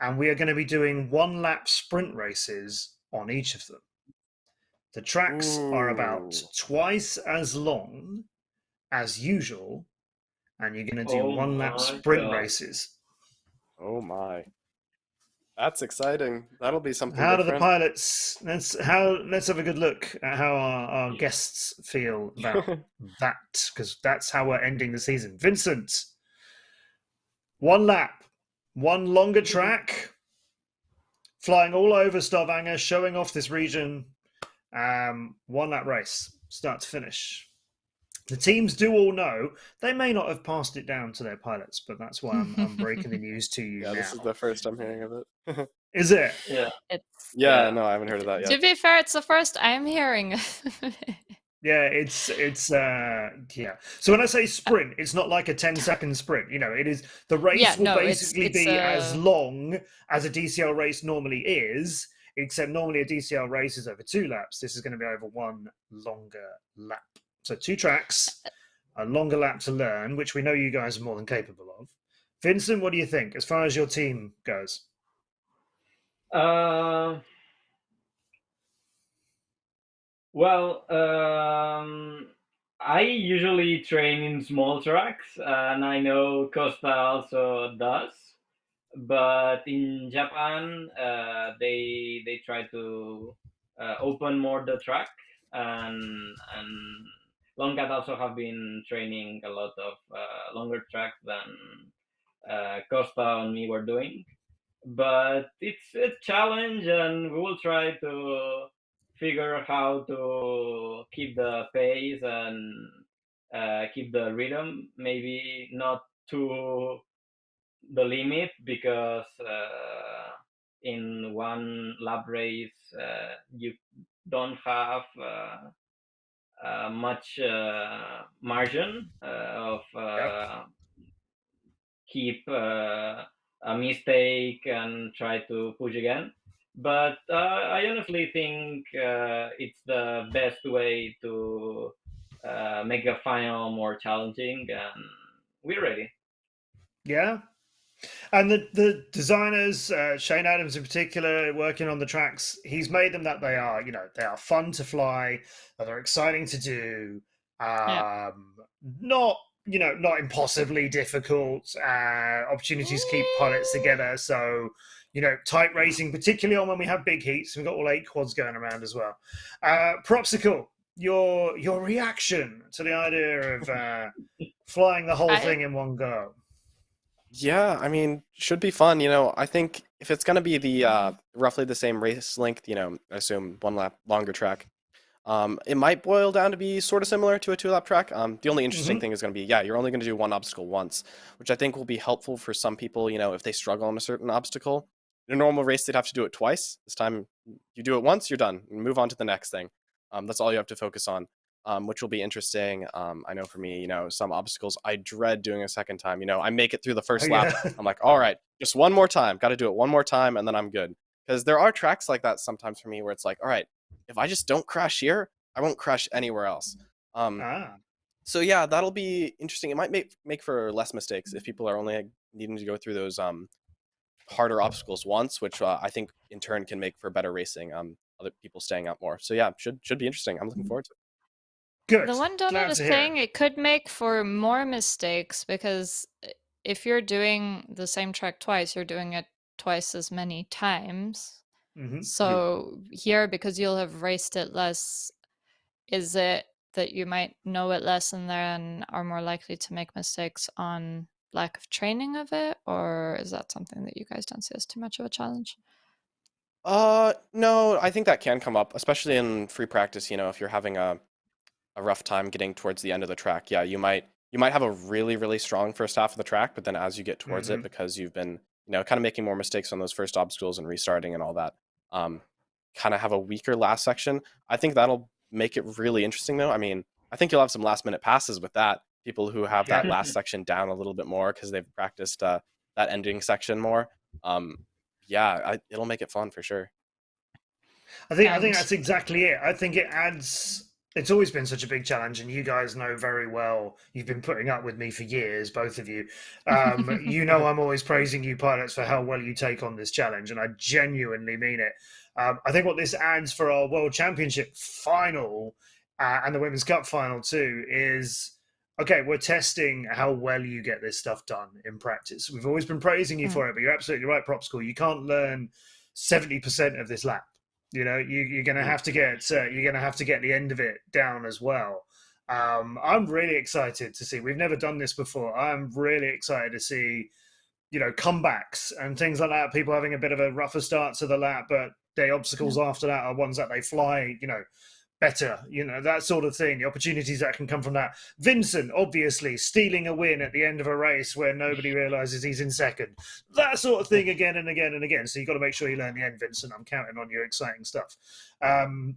And we are going to be doing 1-lap sprint races on each of them. The tracks are about twice as long as usual, and you're going to do 1-lap sprint races. Oh my. That's exciting. That'll be something How different. do the pilots... Let's have a good look at how our guests feel about that, because that's how we're ending the season. Vicent, 1 lap, 1 longer track, flying all over Stavanger, showing off this region. 1-lap race, start to finish. The teams do all know. They may not have passed it down to their pilots, but that's why I'm breaking the news to you now. This is the first I'm hearing of it. Is it? Yeah. No, I haven't heard of that yet. To be fair, it's the first I'm hearing. Yeah, it's yeah. So when I say sprint, it's not like a 10-second sprint. It is, the race will basically be as long as a DCL race normally is, except normally a DCL race is over 2 laps. This is going to be over 1 longer lap. So 2 tracks, a longer lap to learn, which we know you guys are more than capable of. Vicent, what do you think as far as your team goes? Well, I usually train in small tracks, and I know Costa also does. But in Japan, they try to open more the track, and Longcat also have been training a lot of longer tracks than Costa and me were doing. But it's a challenge, and we will try to figure how to keep the pace and keep the rhythm. Maybe not to the limit, because in one lap race you don't have much margin of keep a mistake and try to push again. But I honestly think it's the best way to make the final more challenging, and we're ready. Yeah. And the designers, Shane Adams in particular, working on the tracks, he's made them that they are, they are fun to fly, they're exciting to do, not, not impossibly difficult. Opportunities to keep pilots together. So, tight racing, particularly on when we have big heats. We've got all 8 quads going around as well. Propsicle, your reaction to the idea of flying the whole thing in one go. Yeah, I mean, should be fun. I think if it's going to be the roughly the same race length, I assume 1 lap longer track, it might boil down to be sort of similar to a 2-lap track. The only interesting thing is going to be, you're only going to do one obstacle once, which I think will be helpful for some people, if they struggle on a certain obstacle. In a normal race, they'd have to do it twice. This time, you do it once, you're done. Move on to the next thing. That's all you have to focus on. Which will be interesting. I know for me, some obstacles I dread doing a second time. I make it through the first lap. I'm like, all right, just one more time. Got to do it one more time, and then I'm good. Because there are tracks like that sometimes for me where it's like, all right, if I just don't crash here, I won't crash anywhere else. So yeah, that'll be interesting. It might make for less mistakes if people are only needing to go through those harder obstacles once, which I think in turn can make for better racing. Other people staying out more. So yeah, should be interesting. I'm looking forward to it. Good. The one donut is saying it could make for more mistakes, because if you're doing the same track twice, you're doing it twice as many times. So here, because you'll have raced it less, is it that you might know it less and then are more likely to make mistakes on lack of training of it? Or is that something that you guys don't see as too much of a challenge? No, I think that can come up, especially in free practice. If you're having a rough time getting towards the end of the track, you might have a really, really strong first half of the track, but then as you get towards it, because you've been, kind of making more mistakes on those first obstacles and restarting and all that, kind of have a weaker last section. I think that'll make it really interesting, though. I mean, I think you'll have some last minute passes with that. People who have that last section down a little bit more because they've practiced that ending section more. It'll make it fun for sure. I think that's exactly it. I think it adds. It's always been such a big challenge, and you guys know very well. You've been putting up with me for years, both of you. I'm always praising you pilots for how well you take on this challenge, and I genuinely mean it. I think what this adds for our World Championship final and the Women's Cup final too is, okay, we're testing how well you get this stuff done in practice. We've always been praising you for it, but you're absolutely right, Propsicle. You can't learn 70% of this lap. You're going to have to get the end of it down as well. I'm really excited to see. We've never done this before. I'm really excited to see, comebacks and things like that. People having a bit of a rougher start to the lap, but the obstacles after that are ones that they fly, better, that sort of thing. The opportunities that can come from that. Vicent, obviously, stealing a win at the end of a race where nobody realizes he's in second. That sort of thing again and again and again. So you've got to make sure you learn the end, Vicent. I'm counting on your exciting stuff. We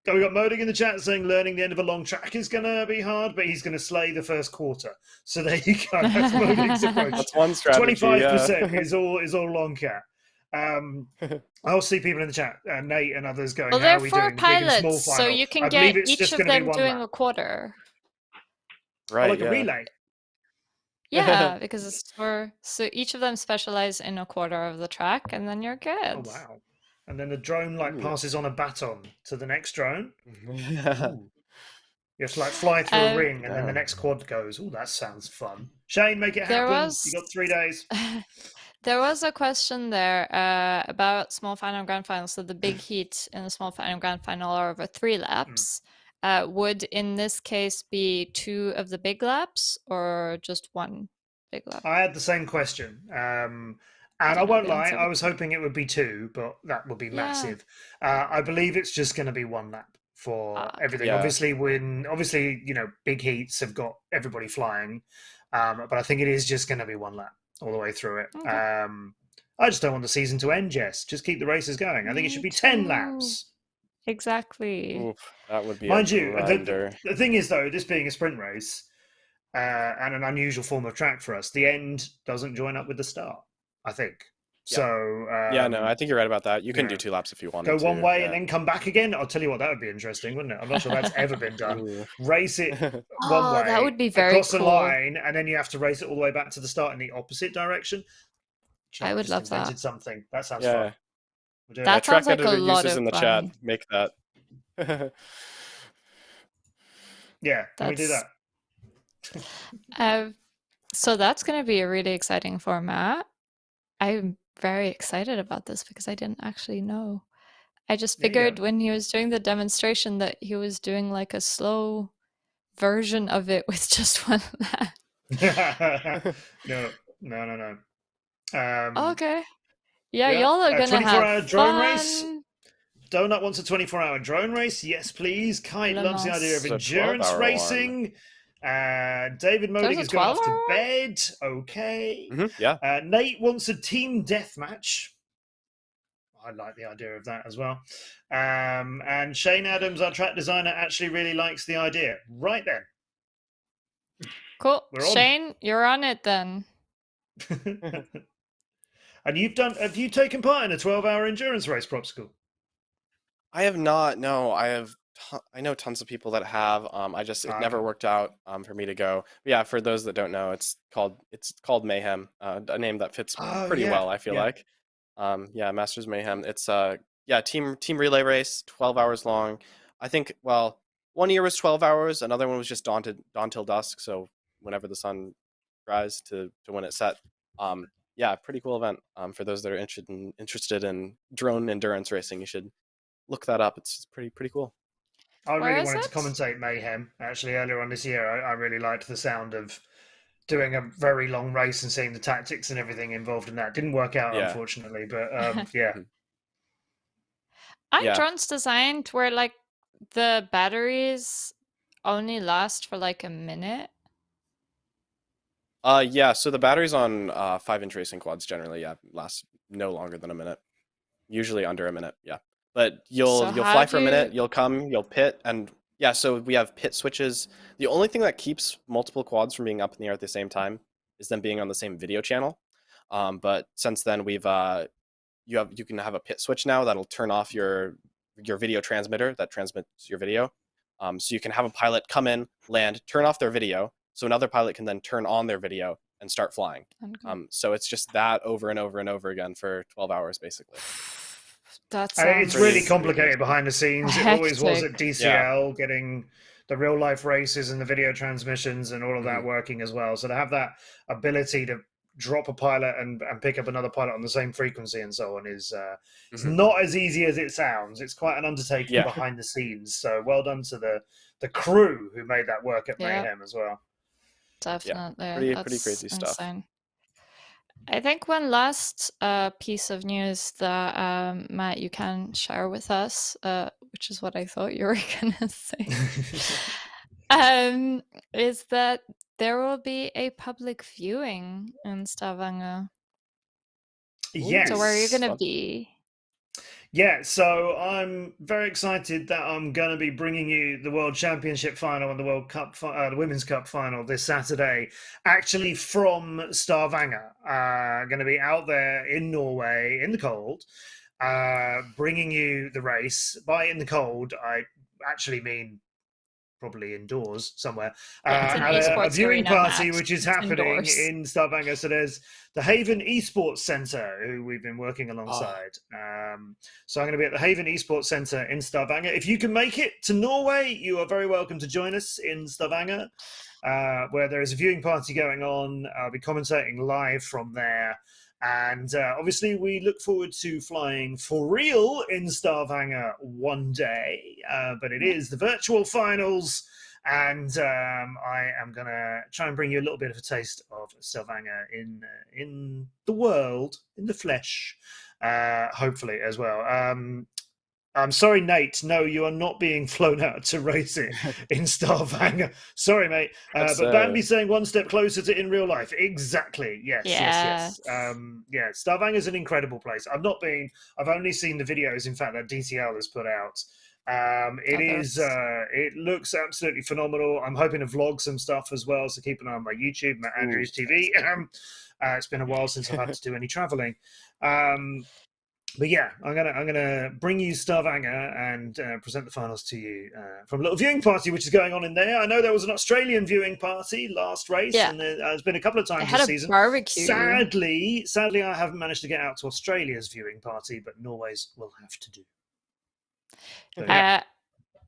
got Moding in the chat saying learning the end of a long track is going to be hard, but he's going to slay the first quarter. So there you go. That's Moding's approach. That's one strategy. 25% is all long cat. I'll see people in the chat, Nate and others going, well, how are we they're doing pilots, big and small final? So you can get each of them doing a quarter. Right, like a relay. Yeah, because it's so each of them specialize in a quarter of the track, and then you're good. Oh, wow. And then the drone passes on a baton to the next drone. You have to fly through a ring, and then the next quad goes. Oh, that sounds fun. Shane, make it happen. You got 3 days. There was a question there about small final and grand final. So the big heat in the small final and grand final are over 3 laps. Would in this case be 2 of the big laps or just 1 big lap? I had the same question. And I won't lie, I was hoping it would be 2, but that would be massive. I believe it's just going to be 1 lap for everything. Yeah. Obviously, big heats have got everybody flying, but I think it is just going to be 1 lap all the way through it. Okay. I just don't want the season to end, Jess. Just keep the races going. I think it should be 10 laps. Exactly. Oof, that would be Mind you, the thing is, though, this being a sprint race and an unusual form of track for us, the end doesn't join up with the start, I think. Yeah. So no, I think you're right about that. You can do 2 laps if you want to. Go one way and then come back again. I'll tell you what, that would be interesting, wouldn't it? I'm not sure that's ever been done. Race it one way, that would be very across cool. the line, and then you have to race it all the way back to the start in the opposite direction. I would love that. Something that sounds fun. That sounds like a lot of in the fun. chat. Make that. Yeah, can we do that? So that's going to be a really exciting format. I'm very excited about this because I didn't actually know. I just figured when he was doing the demonstration that he was doing like a slow version of it with just 1 lap. No. Okay. Yeah, y'all are going to have drone fun. Race. Donut wants a 24-hour drone race. Yes, please. Kite loves the idea of endurance racing. David Modig is going off to bed. Okay. Yeah. Nate wants a team deathmatch. I like the idea of that as well. And Shane Adams, our track designer, actually really likes the idea. Right then. Cool. Shane, you're on it then. And have you taken part in a 12-hour endurance race, Propsicle? I have not. No, I know tons of people that have. It never worked out for me to go. But yeah, for those that don't know, it's called Mayhem, a name that fits pretty well, I feel like. Masters Mayhem. It's team relay race, 12 hours long. I think, well, 1 year was 12 hours, another one was just dawn till dusk, so whenever the sun rise to when it set. Pretty cool event. For those that are interested in drone endurance racing, you should look that up. It's pretty cool. I really wanted to commentate Mayhem actually earlier on this year. I really liked the sound of doing a very long race and seeing the tactics and everything involved in that. Didn't work out, unfortunately, but yeah. Aren't drones designed where like the batteries only last for like a minute? So the batteries on 5-inch racing quads generally last no longer than a minute. Usually under a minute, But you'll fly for a minute, you'll come, you'll pit, and so we have pit switches. The only thing that keeps multiple quads from being up in the air at the same time is them being on the same video channel. But since then we've you can have a pit switch now that'll turn off your video transmitter that transmits your video. So you can have a pilot come in, land, turn off their video, so another pilot can then turn on their video and start flying. Okay. So it's just that over and over and over again for 12 hours, basically. It's really complicated behind the scenes. It always was at DCL, getting the real life races and the video transmissions and all of that working as well. So to have that ability to drop a pilot and pick up another pilot on the same frequency and so on is it's not as easy as it sounds. It's quite an undertaking behind the scenes. So well done to the crew who made that work at Mayhem as well. Definitely. Pretty crazy stuff. I think one last piece of news that Matt, you can share with us, which is what I thought you were gonna say, is that there will be a public viewing in Stavanger. Yes. So where are you gonna be? Yeah, so I'm very excited that I'm going to be bringing you the World Championship final and the World Cup, the Women's Cup final this Saturday, actually from Stavanger. Going to be out there in Norway in the cold, bringing you the race. By in the cold, I actually mean probably indoors somewhere, a viewing party which is happening in Stavanger. So there's the Haven Esports Centre, who we've been working alongside. So I'm going to be at the Haven Esports Centre in Stavanger. If you can make it to Norway, you are very welcome to join us in Stavanger, where there is a viewing party going on. I'll be commentating live from there. And obviously, we look forward to flying for real in Stavanger one day. But it is the virtual finals And I am going to try and bring you a little bit of a taste of Stavanger in the world, in the flesh, hopefully as well. I'm sorry, Nate. No, you are not being flown out to race it in Stavanger. Sorry, mate. But Bambi's saying one step closer to in real life. Exactly. Yes. Yeah, Stavanger is an incredible place. I've not been. I've only seen the videos, in fact, that DTL has put out. It looks absolutely phenomenal. I'm hoping to vlog some stuff as well, so keep an eye on my YouTube, Matt Andrews TV. It's been a while since I've had to do any traveling. But yeah, I'm gonna bring you Stavanger and present the finals to you from a little viewing party which is going on in there. I know there was an Australian viewing party last race, and there's been a couple of times this season. Barbecue. Sadly, I haven't managed to get out to Australia's viewing party, but Norway's will have to do. So, yeah.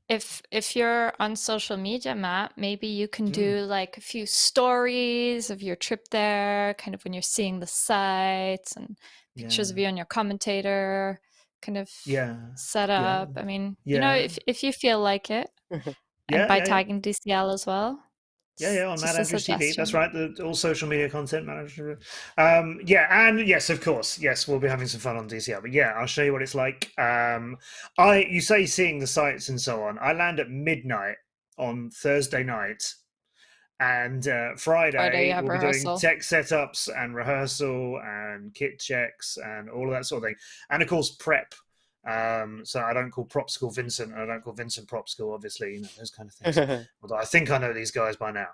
If you're on social media, Matt, maybe you can do like a few stories of your trip there, kind of when you're seeing the sights and pictures of you and your commentator, kind of set up. I mean, you know, if you feel like it, and by tagging DCL as well. Yeah, on Matt Andrews TV. That's right. All social media content manager. And yes, of course, yes, we'll be having some fun on DCL. But yeah, I'll show you what it's like. You say seeing the sights and so on. I land at midnight on Thursday night, and Friday we'll be doing tech setups and rehearsal and kit checks and all of that sort of thing, and of course prep. So I don't call Propsicle Vicent, and I don't call Vicent Propsicle, obviously, you know, those kind of things. Although I think I know these guys by now.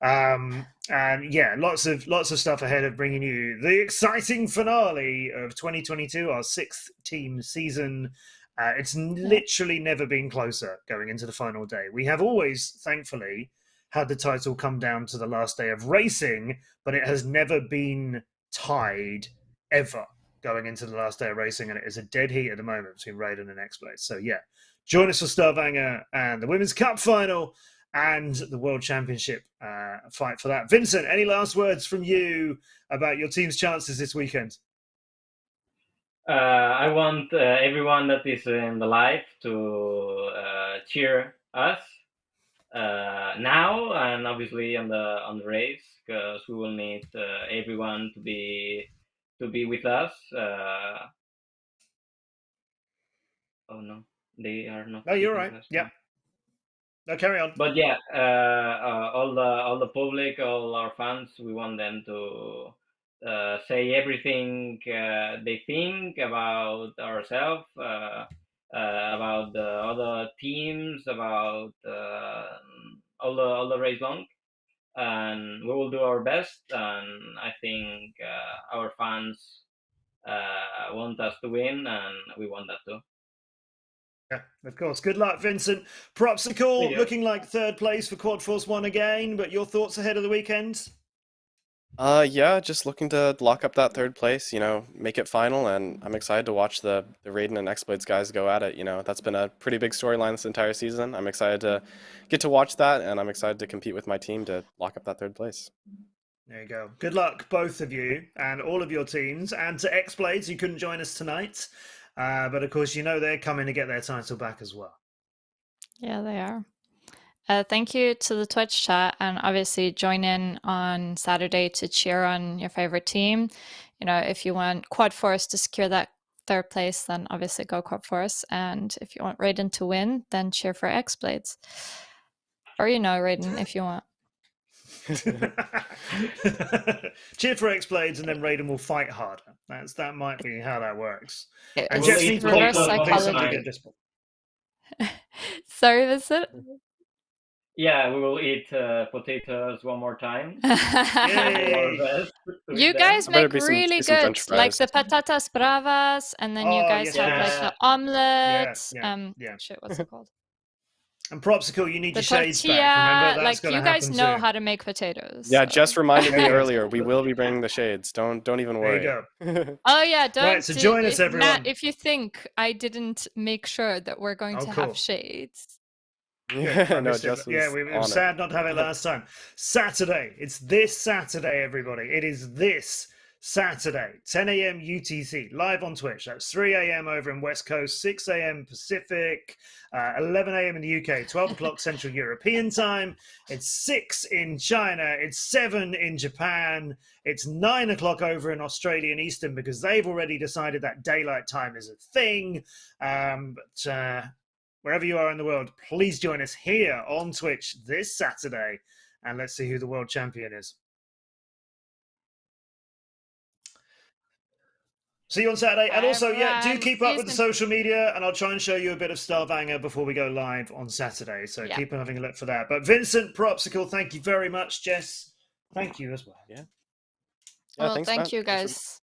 And yeah, lots of stuff ahead of bringing you the exciting finale of 2022, our 6th team season. It's literally never been closer going into the final day. We have always, thankfully, had the title come down to the last day of racing, but it has never been tied ever going into the last day of racing, and it is a dead heat at the moment between Raiden and X-Blade. So yeah, join us for Stavanger and the Women's Cup final and the World Championship fight for that. Vicent, any last words from you about your team's chances this weekend? I want everyone that is in the live to cheer us now and obviously on the race, because we will need everyone to be with us. Oh no, they are not. No, you're right. Yeah. No, carry on. But yeah, all the public, all our fans, we want them to say everything they think about ourselves, about the other teams, about all the race long, and we will do our best. And I think our fans want us to win, and we want that too. Yeah, of course. Good luck, Vicent. Propsicle looking like 3rd place for Quad Force 1 again, but your thoughts ahead of the weekend? Yeah, just looking to lock up that 3rd place, you know, make it final, and I'm excited to watch the Raiden and X-Blades guys go at it. You know, that's been a pretty big storyline this entire season. I'm excited to get to watch that, and I'm excited to compete with my team to lock up that 3rd place. There you go. Good luck, both of you and all of your teams, and to X-Blades, who couldn't join us tonight. But of course, you know they're coming to get their title back as well. Yeah, they are. Thank you to the Twitch chat, and obviously join in on Saturday to cheer on your favorite team. You know, if you want Quad Force to secure that 3rd place, then obviously go Quad Force. And if you want Raiden to win, then cheer for X-Blades. Or, you know, Raiden, if you want. Cheer for X-Blades, and then Raiden will fight harder. That might be how that works. And Jess needs reverse psychology. Sorry, Vicent? Yeah, we will eat potatoes one more time. You guys make really good, like the patatas bravas, and then you guys have like the omelets. Shit, what's it called? And Propsicle, you need the your shades back. Remember, that's like you guys know how to make potatoes. Yeah, Jess reminded me earlier. We will be bringing the shades. Don't even worry. There you go. Oh yeah, don't. Right, so join us, everyone. Matt, if you think I didn't make sure that we're going to have shades. Yeah, no, we were sad not to have it last time. Saturday. It's this Saturday, everybody. It is this Saturday, 10 a.m. UTC, live on Twitch. That's 3 a.m. over in West Coast, 6 a.m. Pacific, 11 a.m. in the UK, 12 o'clock Central European Time. It's 6 in China. It's 7 in Japan. It's 9 o'clock over in Australian Eastern because they've already decided that daylight time is a thing. But wherever you are in the world, please join us here on Twitch this Saturday, and let's see who the world champion is. See you on Saturday. And also, do keep up with the social media, and I'll try and show you a bit of Starvanger before we go live on Saturday. So keep on having a look for that. But Vicent, Propsicle, thank you very much. Jess, thank you as well. Yeah. Well, thank you guys.